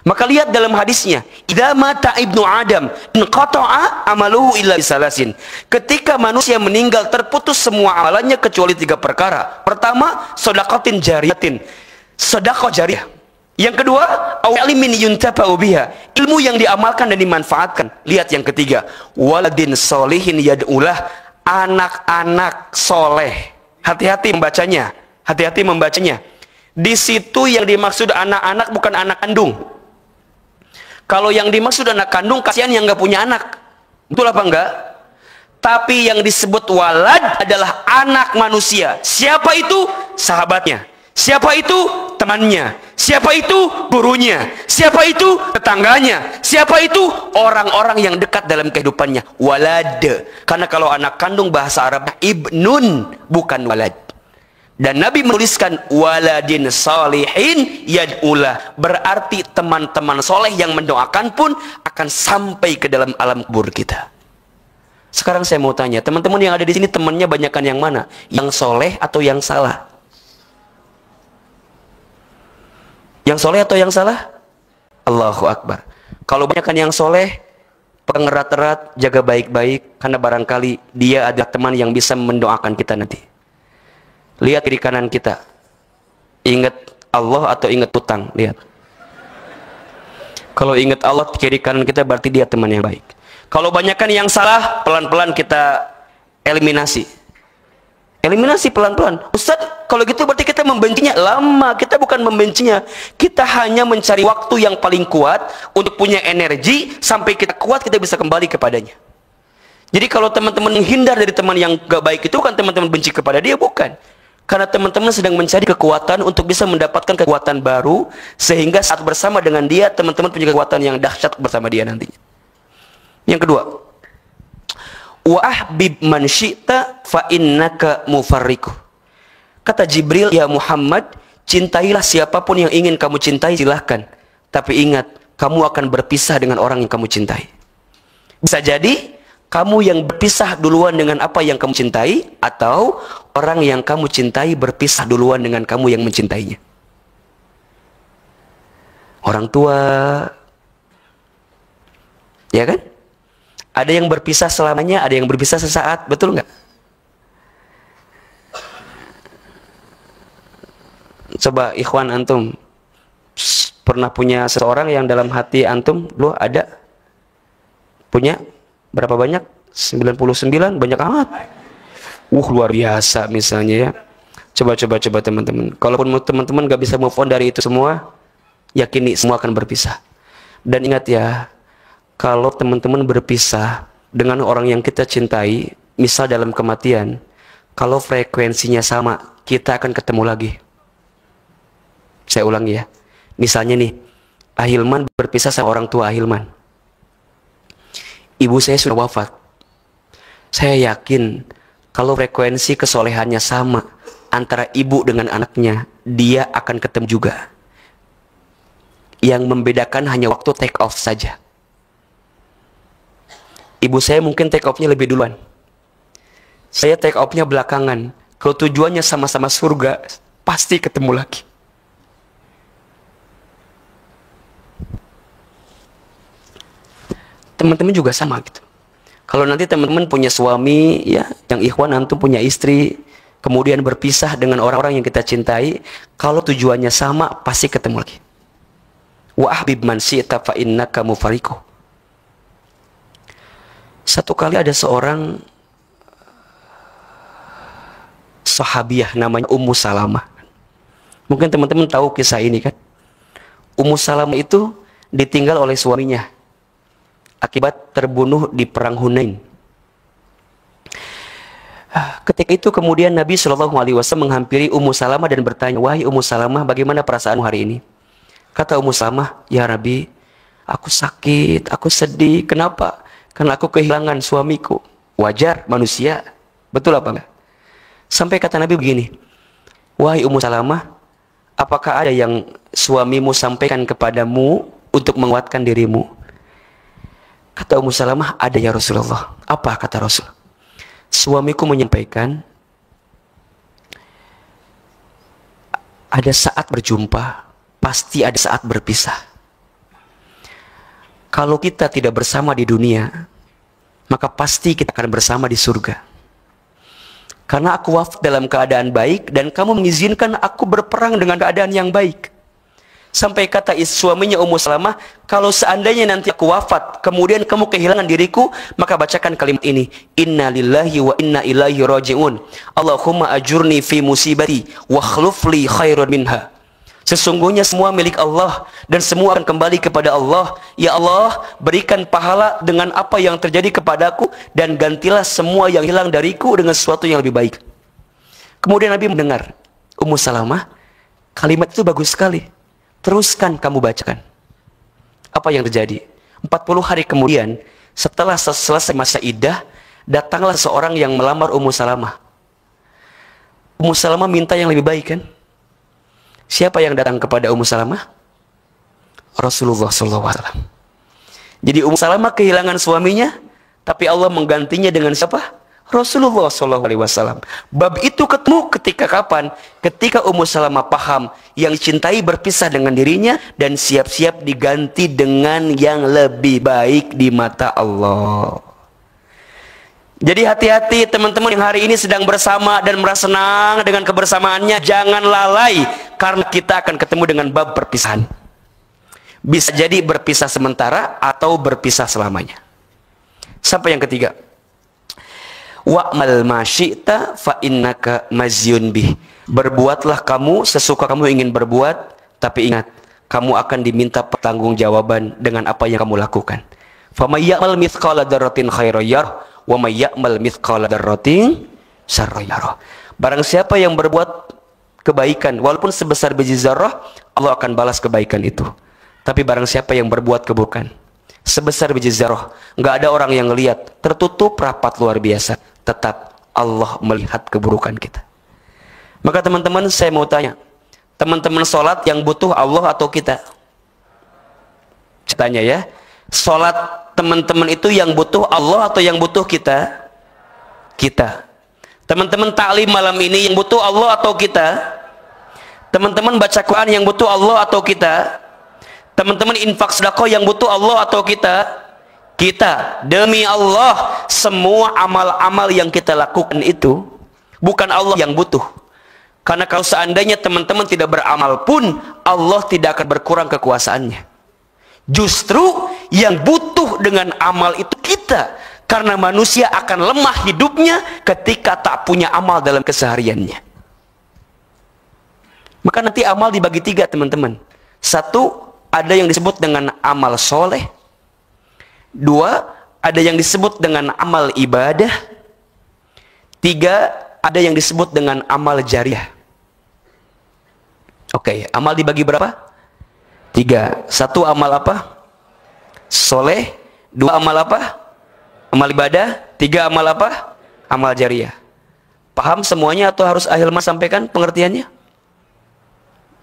Maka lihat dalam hadisnya, idza mata ibnu Adam inqata'a amaluhu illa bisalasin. Ketika manusia meninggal, terputus semua amalannya kecuali 3 perkara. Pertama, sedaqatin jariyatin, sedekah jariah. Yang kedua, au ilmin yuntafa'u biha, ilmu yang diamalkan dan dimanfaatkan. Lihat yang ketiga, waladin solihin yad'ulah, anak-anak soleh. Hati-hati membacanya, hati-hati membacanya. Di situ yang dimaksud anak-anak bukan anak kandung. Kalau yang dimaksud anak kandung, kasihan yang nggak punya anak. Betul apa enggak? Tapi yang disebut walad adalah anak manusia. Siapa itu? Sahabatnya. Siapa itu? Temannya. Siapa itu? Gurunya. Siapa itu? Tetangganya. Siapa itu? Orang-orang yang dekat dalam kehidupannya. Walad. Karena kalau anak kandung bahasa Arabnya ibnun, bukan walad. Dan Nabi menuliskan waladin salihin yad'ulah, berarti teman-teman soleh yang mendoakan pun akan sampai ke dalam alam kubur kita. Sekarang saya mau tanya, teman-teman yang ada di sini temannya banyakkan yang mana? Yang soleh atau yang salah? Yang soleh atau yang salah? Allahu Akbar. Kalau banyakkan yang soleh, pegang erat-erat, jaga baik-baik, karena barangkali dia adalah teman yang bisa mendoakan kita nanti. Lihat kiri kanan kita, ingat Allah atau ingat utang? Lihat. Kalau ingat Allah kiri kanan kita, berarti dia teman yang baik. Kalau banyakkan yang salah, pelan-pelan kita eliminasi. Eliminasi pelan-pelan. Ustaz, kalau gitu berarti kita membencinya. Lama, kita bukan membencinya. Kita hanya mencari waktu yang paling kuat untuk punya energi, sampai kita kuat kita bisa kembali kepadanya. Jadi kalau teman-teman menghindar dari teman yang gak baik itu, kan teman-teman benci kepada dia, bukan. Karena teman-teman sedang mencari kekuatan untuk bisa mendapatkan kekuatan baru, sehingga saat bersama dengan dia, teman-teman punya kekuatan yang dahsyat bersama dia nantinya. Yang kedua, Wa ahbib man syi'ta fa innaka mufarriqu. Kata Jibril, ya Muhammad, cintailah siapapun yang ingin kamu cintai, silahkan. Tapi ingat, kamu akan berpisah dengan orang yang kamu cintai. Bisa jadi kamu yang berpisah duluan dengan apa yang kamu cintai, atau orang yang kamu cintai berpisah duluan dengan kamu yang mencintainya. Orang tua, ya kan? Ada yang berpisah selamanya, ada yang berpisah sesaat, betul nggak? Coba ikhwan antum pernah punya seseorang yang dalam hati antum dulu ada? Punya? Berapa banyak? 99? Banyak amat. Luar biasa misalnya ya. Coba teman-teman. Kalaupun teman-teman gak bisa move on dari itu semua, yakini semua akan berpisah. Dan ingat ya, kalau teman-teman berpisah dengan orang yang kita cintai, misal dalam kematian, kalau frekuensinya sama, kita akan ketemu lagi. Saya ulangi ya. Misalnya nih, Ahilman berpisah sama orang tua Ahilman. Ibu saya sudah wafat. Saya yakin kalau frekuensi kesolehannya sama antara ibu dengan anaknya, dia akan ketemu juga. Yang membedakan hanya waktu take off saja. Ibu saya mungkin take off-nya lebih duluan. Saya take off-nya belakangan. Kalau tujuannya sama-sama surga, pasti ketemu lagi. Teman-teman juga sama gitu. Kalau nanti teman-teman punya suami, ya, yang ikhwan antum punya istri, kemudian berpisah dengan orang-orang yang kita cintai, kalau tujuannya sama, pasti ketemu lagi. Wa ahbib man syi'ta fa innaka mufarriqu. Satu kali ada seorang sahabiah namanya Ummu Salamah. Mungkin teman-teman tahu kisah ini kan. Ummu Salamah itu ditinggal oleh suaminya akibat terbunuh di perang Hunain. Ketika itu kemudian Nabi SAW menghampiri Ummu Salamah dan bertanya, wahai Ummu Salamah, bagaimana perasaanmu hari ini? Kata Ummu Salamah, ya Nabi, aku sakit, aku sedih. Kenapa? Karena aku kehilangan suamiku. Wajar, manusia. Betul apa enggak? Sampai kata Nabi begini, wahai Ummu Salamah, apakah ada yang suamimu sampaikan kepadamu untuk menguatkan dirimu? Kata Ummu Salamah, ada ya Rasulullah. Apa kata Rasul? Suamiku menyampaikan, ada saat berjumpa, pasti ada saat berpisah. Kalau kita tidak bersama di dunia, maka pasti kita akan bersama di surga. Karena aku wafat dalam keadaan baik, dan kamu mengizinkan aku berperang dengan keadaan yang baik. Sampai kata suaminya Ummu Salamah, kalau seandainya nanti aku wafat, kemudian kamu kehilangan diriku, maka bacakan kalimat ini, Inna lillahi wa inna ilaihi raji'un. Allahumma ajurni fi musibati wa khlufli khairan minha. Sesungguhnya semua milik Allah dan semua akan kembali kepada Allah. Ya Allah, berikan pahala dengan apa yang terjadi kepadaku dan gantilah semua yang hilang dariku dengan sesuatu yang lebih baik. Kemudian Nabi mendengar Ummu Salamah, kalimat itu bagus sekali. Teruskan kamu bacakan. Apa yang terjadi? 40 hari kemudian, setelah selesai masa iddah, datanglah seorang yang melamar Ummu Salamah. Ummu Salamah minta yang lebih baik kan? Siapa yang datang kepada Ummu Salamah? Rasulullah SAW. Jadi Ummu Salamah kehilangan suaminya, tapi Allah menggantinya dengan siapa? Rasulullah SAW. Bab itu ketemu ketika kapan? Ketika Ummu Salamah paham yang cintai berpisah dengan dirinya dan siap-siap diganti dengan yang lebih baik di mata Allah. Jadi hati-hati teman-teman yang hari ini sedang bersama dan merasa senang dengan kebersamaannya, jangan lalai karena kita akan ketemu dengan bab perpisahan. Bisa jadi berpisah sementara atau berpisah selamanya. Sampai yang ketiga. Wa'mal ma syi'ta fa innaka mazyun bih. Berbuatlah kamu sesuka kamu ingin berbuat, tapi ingat, kamu akan diminta pertanggungjawaban dengan apa yang kamu lakukan. Fa may ya'mal mithqala dzarratin khairan yarah wa may ya'mal mithqala dzarratin syarran yarah. Barang siapa yang berbuat kebaikan walaupun sebesar biji zarrah, Allah akan balas kebaikan itu. Tapi barang siapa yang berbuat keburukan, sebesar biji zarah, nggak ada orang yang ngelihat, tertutup rapat luar biasa, tetap Allah melihat keburukan kita. Maka teman-teman, saya mau tanya, teman-teman sholat yang butuh Allah atau kita? Saya tanya ya, sholat teman-teman itu yang butuh Allah atau yang butuh kita? Kita. Teman-teman taklim malam ini yang butuh Allah atau kita? Teman-teman baca Quran yang butuh Allah atau kita? Teman-teman infak sedekah yang butuh Allah atau kita? Kita. Demi Allah, semua amal-amal yang kita lakukan itu bukan Allah yang butuh. Karena kalau seandainya teman-teman tidak beramal pun, Allah tidak akan berkurang kekuasaannya. Justru yang butuh dengan amal itu kita. Karena manusia akan lemah hidupnya ketika tak punya amal dalam kesehariannya. Maka nanti amal dibagi tiga, teman-teman. Satu, ada yang disebut dengan amal soleh. Dua, ada yang disebut dengan amal ibadah. Tiga, ada yang disebut dengan amal jariah. Oke, amal dibagi berapa? Tiga. Satu, amal apa? Soleh. Dua, amal apa? Amal ibadah. Tiga, amal apa? Amal jariah. Paham semuanya atau harus Ahilman sampaikan pengertiannya?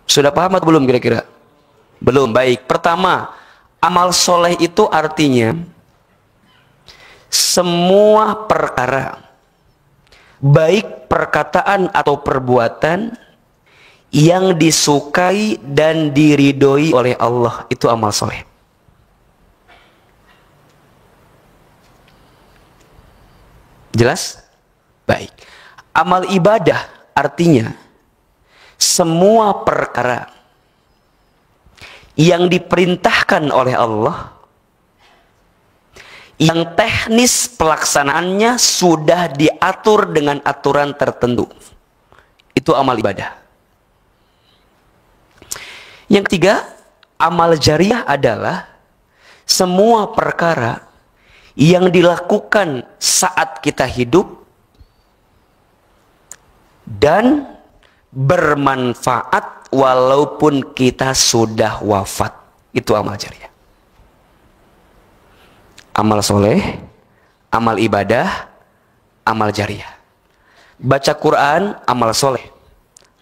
Sudah paham atau belum kira-kira? Belum. Baik. Pertama, amal soleh itu artinya semua perkara, baik perkataan atau perbuatan, yang disukai dan diridhoi oleh Allah, itu amal soleh. Jelas? Baik. Amal ibadah artinya semua perkara yang diperintahkan oleh Allah, yang teknis pelaksanaannya sudah diatur dengan aturan tertentu, itu amal ibadah. Yang ketiga, amal jariah adalah semua perkara yang dilakukan saat kita hidup dan bermanfaat walaupun kita sudah wafat, itu amal jariah. Amal soleh, amal ibadah, amal jariah. Baca Quran, amal soleh.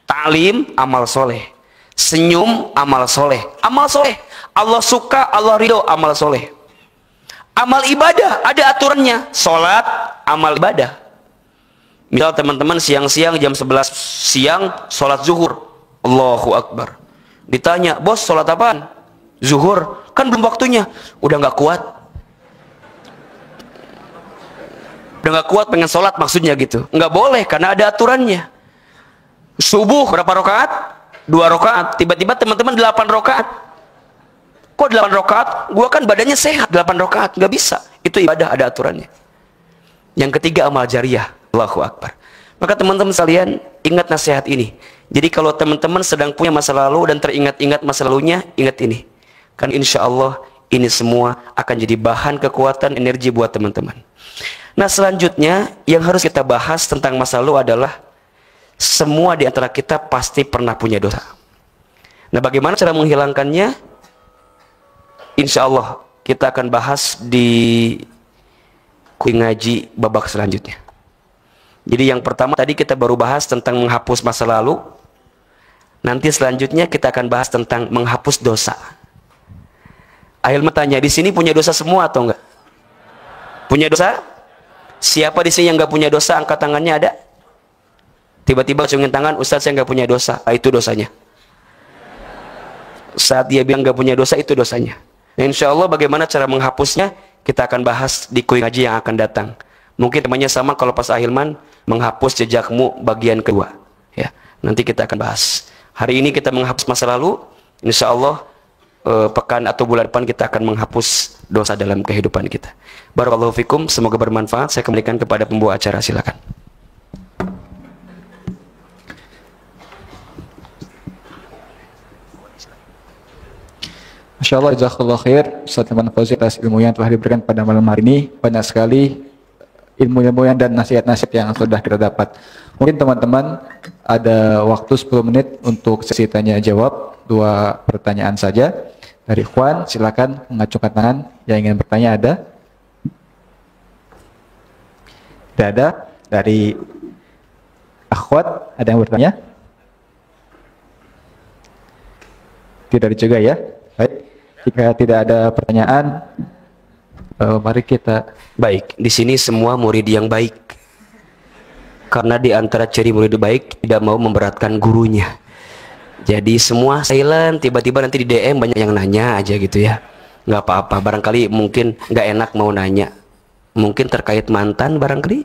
Ta'lim, amal soleh. Senyum, amal soleh. Amal soleh, Allah suka, Allah ridho, amal soleh. Amal ibadah, ada aturannya. Sholat, amal ibadah. Misal teman-teman siang-siang jam 11 siang sholat zuhur, Allahu Akbar. Ditanya, bos sholat apaan? Zuhur. Kan belum waktunya. Udah nggak kuat. Udah nggak kuat pengen sholat maksudnya gitu. Nggak boleh karena ada aturannya. Subuh berapa rakaat? 2 rakaat. Tiba-tiba teman-teman 8 rakaat. Kok 8 rakaat? Gua kan badannya sehat, 8 rakaat. Nggak bisa. Itu ibadah, ada aturannya. Yang ketiga, amal jariah. Allahu Akbar. Maka teman-teman sekalian, ingat nasihat ini. Jadi kalau teman-teman sedang punya masa lalu dan teringat-ingat masa lalunya, ingat ini. Kan insya Allah ini semua akan jadi bahan kekuatan energi buat teman-teman. Nah selanjutnya yang harus kita bahas tentang masa lalu adalah semua di antara kita pasti pernah punya dosa. Nah bagaimana cara menghilangkannya? Insya Allah kita akan bahas di ngaji babak selanjutnya. Jadi yang pertama tadi kita baru bahas tentang menghapus masa lalu. Nanti selanjutnya kita akan bahas tentang menghapus dosa. Ahilman tanya, di sini punya dosa semua atau enggak? Punya dosa? Siapa di sini yang enggak punya dosa? Angkat tangannya, ada? Tiba-tiba acungin tangan, Ustaz saya enggak punya dosa. Itu dosanya. Saat dia bilang enggak punya dosa, itu dosanya. Nah, insya Allah bagaimana cara menghapusnya kita akan bahas di kuis ngaji yang akan datang. Mungkin temannya sama kalau pas Ahilman menghapus jejakmu bagian kedua. Ya, nanti kita akan bahas. Hari ini kita menghapus masa lalu. Insya Allah pekan atau bulan depan kita akan menghapus dosa dalam kehidupan kita. Barakallahu fikum, semoga bermanfaat. Saya kembalikan kepada pembawa acara, silakan. Masya Allah, jazakallah khair Ustaz Hilman Fauzi atas ilmu yang telah diberikan pada malam hari ini. Banyak sekali ilmu-ilmu dan nasihat-nasihat yang sudah kita dapat. Mungkin teman-teman ada waktu 10 menit untuk sesi tanya jawab, 2 pertanyaan saja. Dari Ikhwan, silakan mengacungkan tangan yang ingin bertanya. Ada? Tidak ada? Dari Akhwat, ada yang bertanya? Tidak ada juga ya? Baik, jika tidak ada pertanyaan, mari kita... Baik, di sini semua murid yang baik. Karena di antara ciri murid baik, tidak mau memberatkan gurunya. Jadi semua silent, tiba-tiba nanti di DM banyak yang nanya aja gitu ya. Nggak apa-apa, barangkali mungkin nggak enak mau nanya. Mungkin terkait mantan barangkali,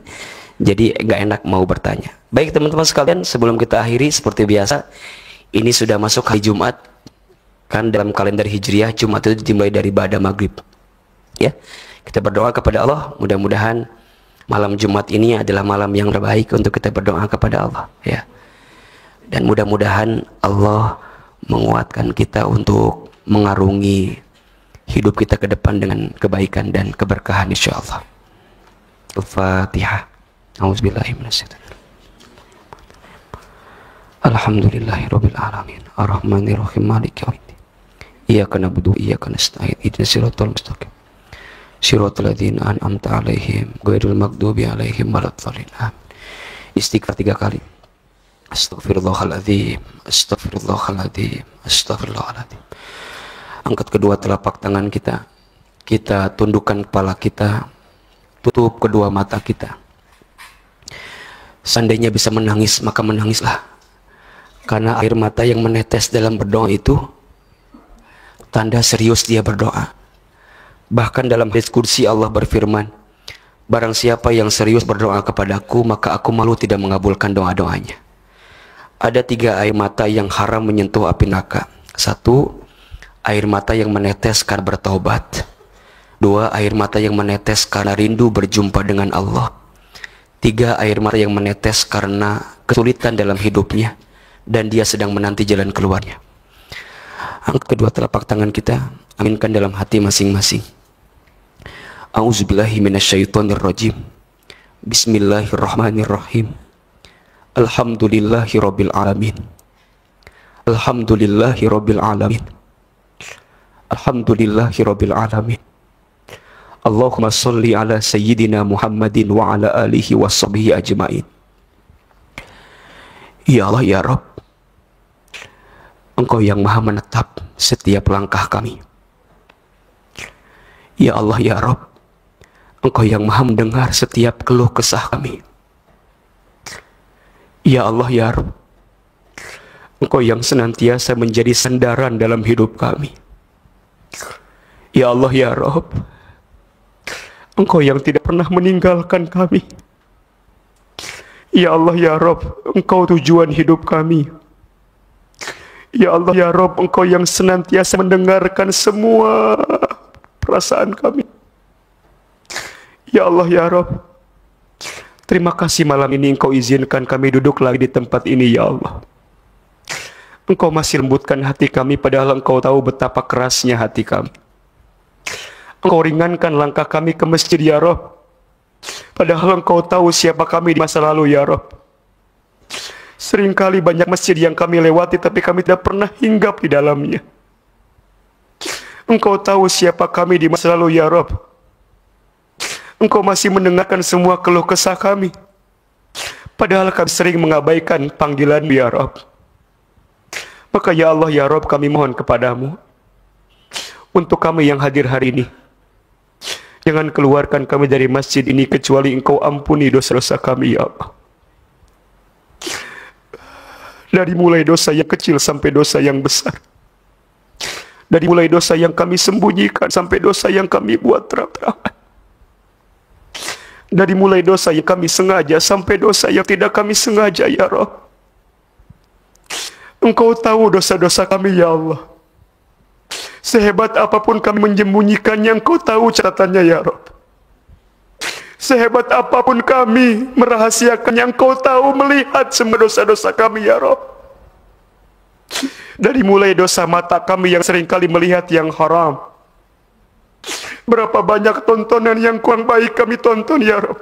jadi nggak enak mau bertanya. Baik teman-teman sekalian, sebelum kita akhiri seperti biasa, ini sudah masuk hari Jumat. Kan dalam kalender Hijriah, Jumat itu dimulai dari ba'da maghrib. Ya, kita berdoa kepada Allah, mudah-mudahan malam Jumat ini adalah malam yang terbaik untuk kita berdoa kepada Allah. Ya. Dan mudah-mudahan Allah menguatkan kita untuk mengarungi hidup kita ke depan dengan kebaikan dan keberkahan insyaallah. Al-Fatihah. A'udzubillahiminasyaitonir. Alhamdulillahirabbil alamin. Arrahmanirrahim. Maliki yaumiddin. Iyyaka na'budu wa iyyaka nasta'in. Ihdinas siratal mustaqim. Shiratal ladzina an'amta 'alaihim ghairil maghdubi 'alaihim waladdallin. Istighfar 3 kali. Astaghfirullahaladzim, astaghfirullahaladzim, astaghfirullahaladzim. Angkat kedua telapak tangan kita. Kita tundukkan kepala kita. Tutup kedua mata kita. Seandainya bisa menangis, maka menangislah. Karena air mata yang menetes dalam berdoa itu tanda serius dia berdoa. Bahkan dalam hadits qudsi Allah berfirman, barang siapa yang serius berdoa kepadaku, maka aku malu tidak mengabulkan doa-doanya. Ada 3 air mata yang haram menyentuh api neraka. 1, air mata yang menetes karena bertaubat. 2, air mata yang menetes karena rindu berjumpa dengan Allah. 3, air mata yang menetes karena kesulitan dalam hidupnya dan dia sedang menanti jalan keluarnya. Angkat kedua telapak tangan kita, aminkan dalam hati masing-masing. A'udzubillahi minasyaitonirrajim. Bismillahirrahmanirrahim. Alhamdulillahi rabbil alamin. Alhamdulillahi rabbil alamin. Alhamdulillahi rabbil alamin. Allahumma salli ala sayyidina Muhammadin wa ala alihi wa sahbihi ajma'in. Ya Allah ya Rabb, Engkau yang maha menetap setiap langkah kami. Ya Allah ya Rabb, Engkau yang maha mendengar setiap keluh kesah kami. Ya Allah ya Rabb, Engkau yang senantiasa menjadi sandaran dalam hidup kami. Ya Allah ya Rabb, Engkau yang tidak pernah meninggalkan kami. Ya Allah ya Rabb, Engkau tujuan hidup kami. Ya Allah ya Rabb, Engkau yang senantiasa mendengarkan semua perasaan kami. Ya Allah ya Rabb, terima kasih malam ini Engkau izinkan kami duduk lagi di tempat ini ya Allah. Engkau masih lembutkan hati kami padahal Engkau tahu betapa kerasnya hati kami. Engkau ringankan langkah kami ke masjid ya Rabb, padahal Engkau tahu siapa kami di masa lalu ya Rabb. Seringkali banyak masjid yang kami lewati tapi kami tidak pernah hinggap di dalamnya. Engkau tahu siapa kami di masa lalu ya Rabb. Engkau masih mendengarkan semua keluh kesah kami, padahal kami sering mengabaikan panggilan ya Rabb. Maka ya Allah ya Rabb, kami mohon kepadamu, untuk kami yang hadir hari ini, jangan keluarkan kami dari masjid ini kecuali Engkau ampuni dosa-dosa kami ya Allah. Dari mulai dosa yang kecil sampai dosa yang besar. Dari mulai dosa yang kami sembunyikan sampai dosa yang kami buat terang-terangan. Dari mulai dosa yang kami sengaja sampai dosa yang tidak kami sengaja ya Rabb. Engkau tahu dosa-dosa kami ya Allah. Sehebat apapun kami menyembunyikannya, Engkau tahu catatannya ya Rabb. Sehebat apapun kami merahasiakannya, Engkau tahu melihat semua dosa-dosa kami ya Rabb. Dari mulai dosa mata kami yang seringkali melihat yang haram. Berapa banyak tontonan yang kurang baik kami tonton ya Rabb.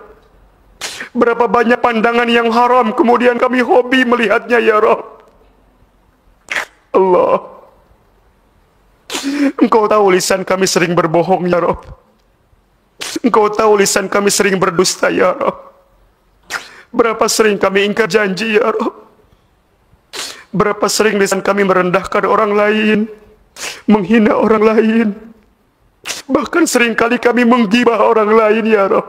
Berapa banyak pandangan yang haram kemudian kami hobi melihatnya ya Rabb. Allah, Engkau tahu lisan kami sering berbohong ya Rob. Engkau tahu lisan kami sering berdusta ya Rob. Berapa sering kami ingkar janji ya Rob. Berapa sering lisan kami merendahkan orang lain, menghina orang lain. Bahkan seringkali kami menggibah orang lain ya Rob.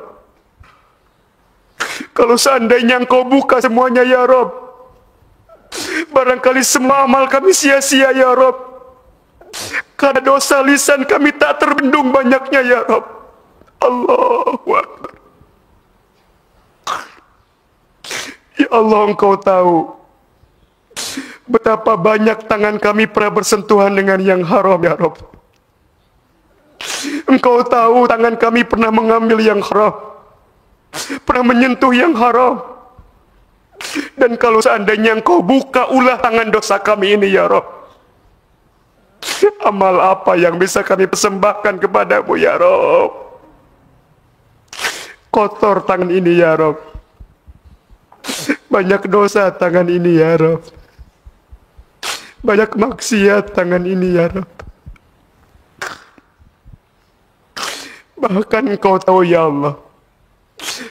Kalau seandainya Engkau buka semuanya ya Rob, barangkali semua amal kami sia-sia ya Rob. Karena dosa lisan kami tak terbendung banyaknya ya Rob. Allahu Akbar. Ya Allah, Engkau tahu betapa banyak tangan kami pernah bersentuhan dengan yang haram ya Rob. Engkau tahu tangan kami pernah mengambil yang haram, pernah menyentuh yang haram. Dan kalau seandainya Engkau buka ulah tangan dosa kami ini ya Rob, amal apa yang bisa kami persembahkan kepadamu ya Rob? Kotor tangan ini ya Rob. Banyak dosa tangan ini ya Rob. Banyak maksiat tangan ini ya Rob. Bahkan Engkau tahu ya Allah,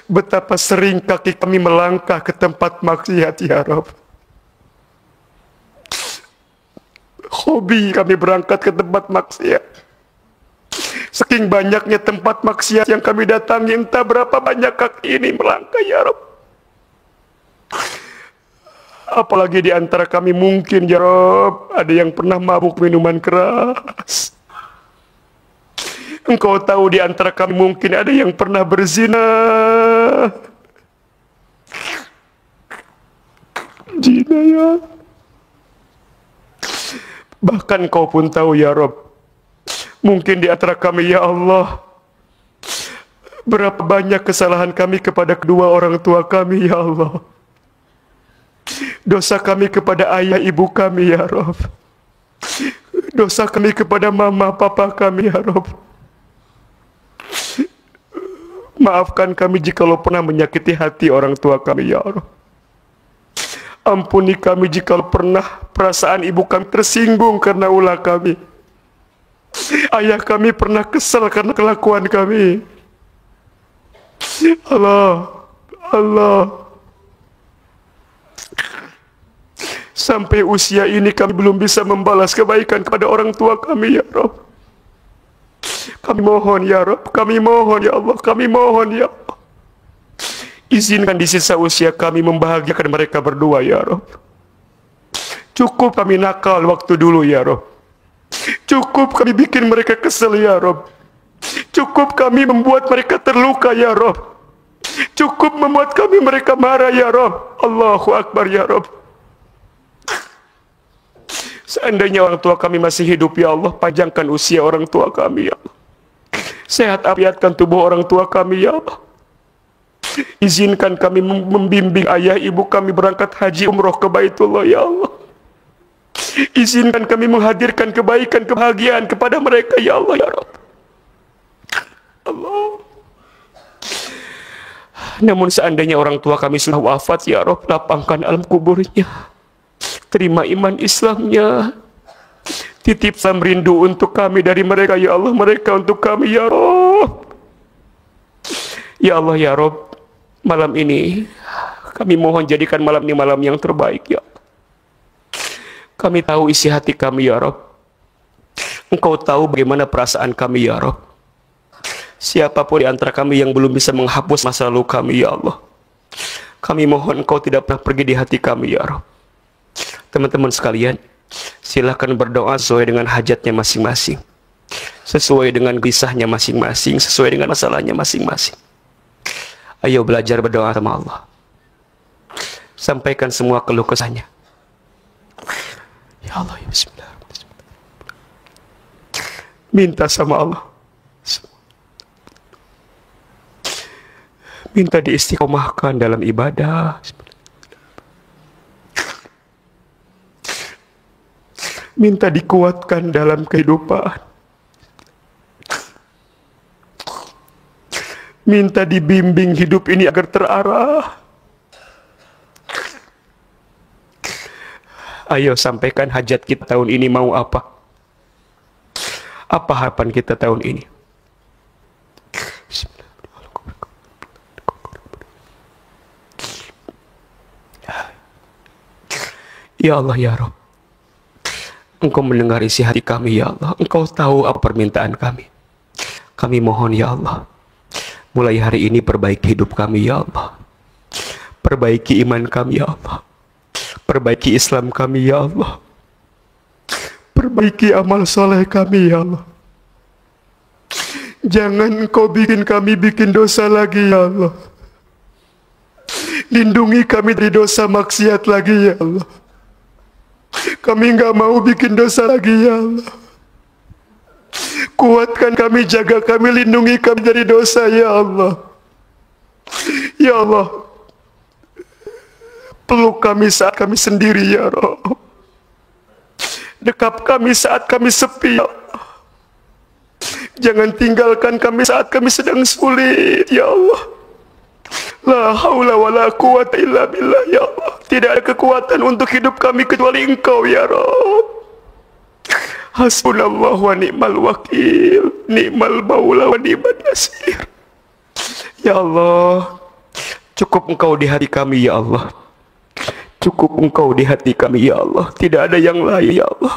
betapa sering kaki kami melangkah ke tempat maksiat ya Rob. Hobi kami berangkat ke tempat maksiat. Saking banyaknya tempat maksiat yang kami datangi, entah berapa banyak kaki ini melangkah ya Rob. Apalagi di antara kami mungkin ya Rob, ada yang pernah mabuk minuman keras. Engkau tahu di antara kami mungkin ada yang pernah berzina. Zina ya. Bahkan Kau pun tahu ya Rob, mungkin di antara kami ya Allah, berapa banyak kesalahan kami kepada kedua orang tua kami ya Allah. Dosa kami kepada ayah ibu kami ya Rob. Dosa kami kepada mama papa kami ya Rob. Maafkan kami jikalau pernah menyakiti hati orang tua kami ya Allah. Ampuni kami jikalau pernah perasaan ibu kami tersinggung karena ulah kami. Ayah kami pernah kesal karena kelakuan kami. Allah. Sampai usia ini kami belum bisa membalas kebaikan kepada orang tua kami ya Rob. Kami mohon ya Rob, kami mohon ya Allah, kami mohon ya Allah. Izinkan di sisa usia kami membahagiakan mereka berdua ya Rob. Cukup kami nakal waktu dulu ya Rob. Cukup kami bikin mereka kesel ya Rob. Cukup kami membuat mereka terluka ya Rob. Cukup membuat kami mereka marah ya Rob. Allahu Akbar ya Rob. Seandainya orang tua kami masih hidup ya Allah, panjangkan usia orang tua kami ya Allah. Sehat afiatkan tubuh orang tua kami ya Allah. Izinkan kami membimbing ayah ibu kami berangkat haji umroh ke Baitullah ya Allah. Izinkan kami menghadirkan kebaikan kebahagiaan kepada mereka ya Allah ya Rabb. Allah. Namun seandainya orang tua kami sudah wafat ya Rabb, lapangkan alam kuburnya, terima iman Islamnya, titip salam rindu untuk kami dari mereka ya Allah, mereka untuk kami ya Rabb. Ya Allah ya Rabb, malam ini kami mohon jadikan malam ini malam yang terbaik ya Allah. Kami tahu isi hati kami ya Rabb. Engkau tahu bagaimana perasaan kami ya Rabb. Siapapun di antara kami yang belum bisa menghapus masa lalu kami ya Allah, kami mohon Engkau tidak pernah pergi di hati kami ya Rabb. Teman-teman sekalian, silahkan berdoa sesuai dengan hajatnya masing-masing, sesuai dengan kisahnya masing-masing, sesuai dengan masalahnya masing-masing. Ayo belajar berdoa sama Allah. Sampaikan semua keluh kesahnya. Ya Allah, ya Bismillah. Minta sama Allah. Minta diistiqomahkan dalam ibadah. Minta dikuatkan dalam kehidupan. Minta dibimbing hidup ini agar terarah. Ayo sampaikan hajat kita tahun ini mau apa. Apa harapan kita tahun ini? Ya Allah ya Rabb, Engkau mendengar isi hati kami ya Allah. Engkau tahu apa permintaan kami. Kami mohon ya Allah, mulai hari ini perbaiki hidup kami ya Allah. Perbaiki iman kami ya Allah. Perbaiki Islam kami ya Allah. Perbaiki amal soleh kami ya Allah. Jangan Engkau bikin kami bikin dosa lagi ya Allah. Lindungi kami dari dosa maksiat lagi ya Allah. Kami nggak mau bikin dosa lagi ya Allah. Kuatkan kami, jaga kami, lindungi kami dari dosa ya Allah. Ya Allah, peluk kami saat kami sendiri ya Rabb. Dekap kami saat kami sepi ya Allah. Jangan tinggalkan kami saat kami sedang sulit ya Allah. La haula wa la quwata illa billah ya Allah. Tidak ada kekuatan untuk hidup kami kecuali Engkau ya Rabb. Hasbunallah wa ni'mal wakil, ni'mal maula wa ni'man nasir. Ya Allah, cukup Engkau di hati kami ya Allah. Cukup Engkau di hati kami ya Allah. Tidak ada yang lain ya Allah.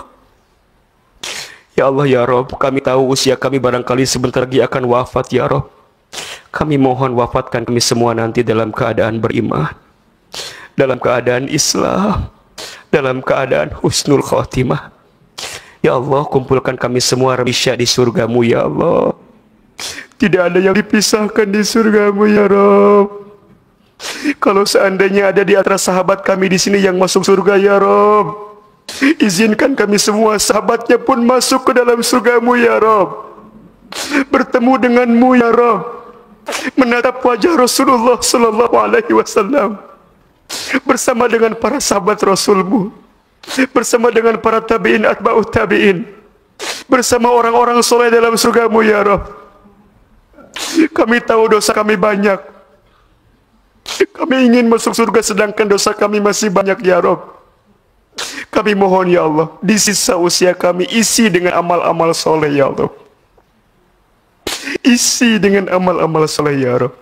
Ya Allah ya Rabb, kami tahu usia kami barangkali sebentar lagi akan wafat ya Rabb. Kami mohon wafatkan kami semua nanti dalam keadaan beriman, dalam keadaan Islam, dalam keadaan husnul khatimah. Ya Allah, kumpulkan kami semua rabisya di surgamu ya Allah. Tidak ada yang dipisahkan di surgamu ya Rabb. Kalau seandainya ada di antara sahabat kami di sini yang masuk surga ya Rabb, izinkan kami semua sahabatnya pun masuk ke dalam surgamu ya Rabb. Bertemu denganmu ya Rabb, menatap wajah Rasulullah sallallahu alaihi wasallam bersama dengan para sahabat Rasulmu, bersama dengan para tabi'in atba'ut tabi'in, bersama orang-orang soleh dalam surgamu ya Rabb. Kami tahu dosa kami banyak. Kami ingin masuk surga sedangkan dosa kami masih banyak ya Rabb. Kami mohon ya Allah, di sisa usia kami isi dengan amal-amal soleh ya Allah. Isi dengan amal-amal soleh ya Rabb.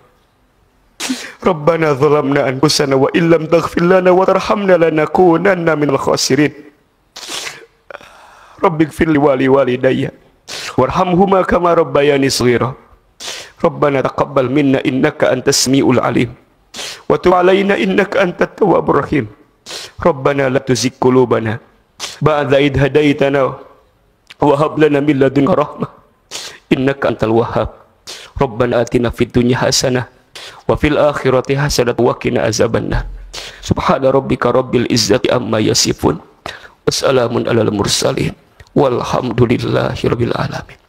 Rabbana zalamna anfusana wa illam taghfir lana wa tarhamna lanakunanna minal khasirin. Rabbighfir li wa liwalidayya warhamhuma kama rabbayani shaghira. Rabbana taqabbal minna innaka antas samiul alim wa tub alaina innaka antat tawwabur rahim. Rabbana la tuzigh qulubana ba'da idh hadaitana wa hab lana min ladunka rahmah innaka antal wahhab. Rabbana atina fid dunya hasanah wa fil akhirati hasanah wa qina azabannar. Subhana rabbika rabbil izzati amma yasifun. Wassalamun alal mursalin walhamdulillahi rabbil alamin.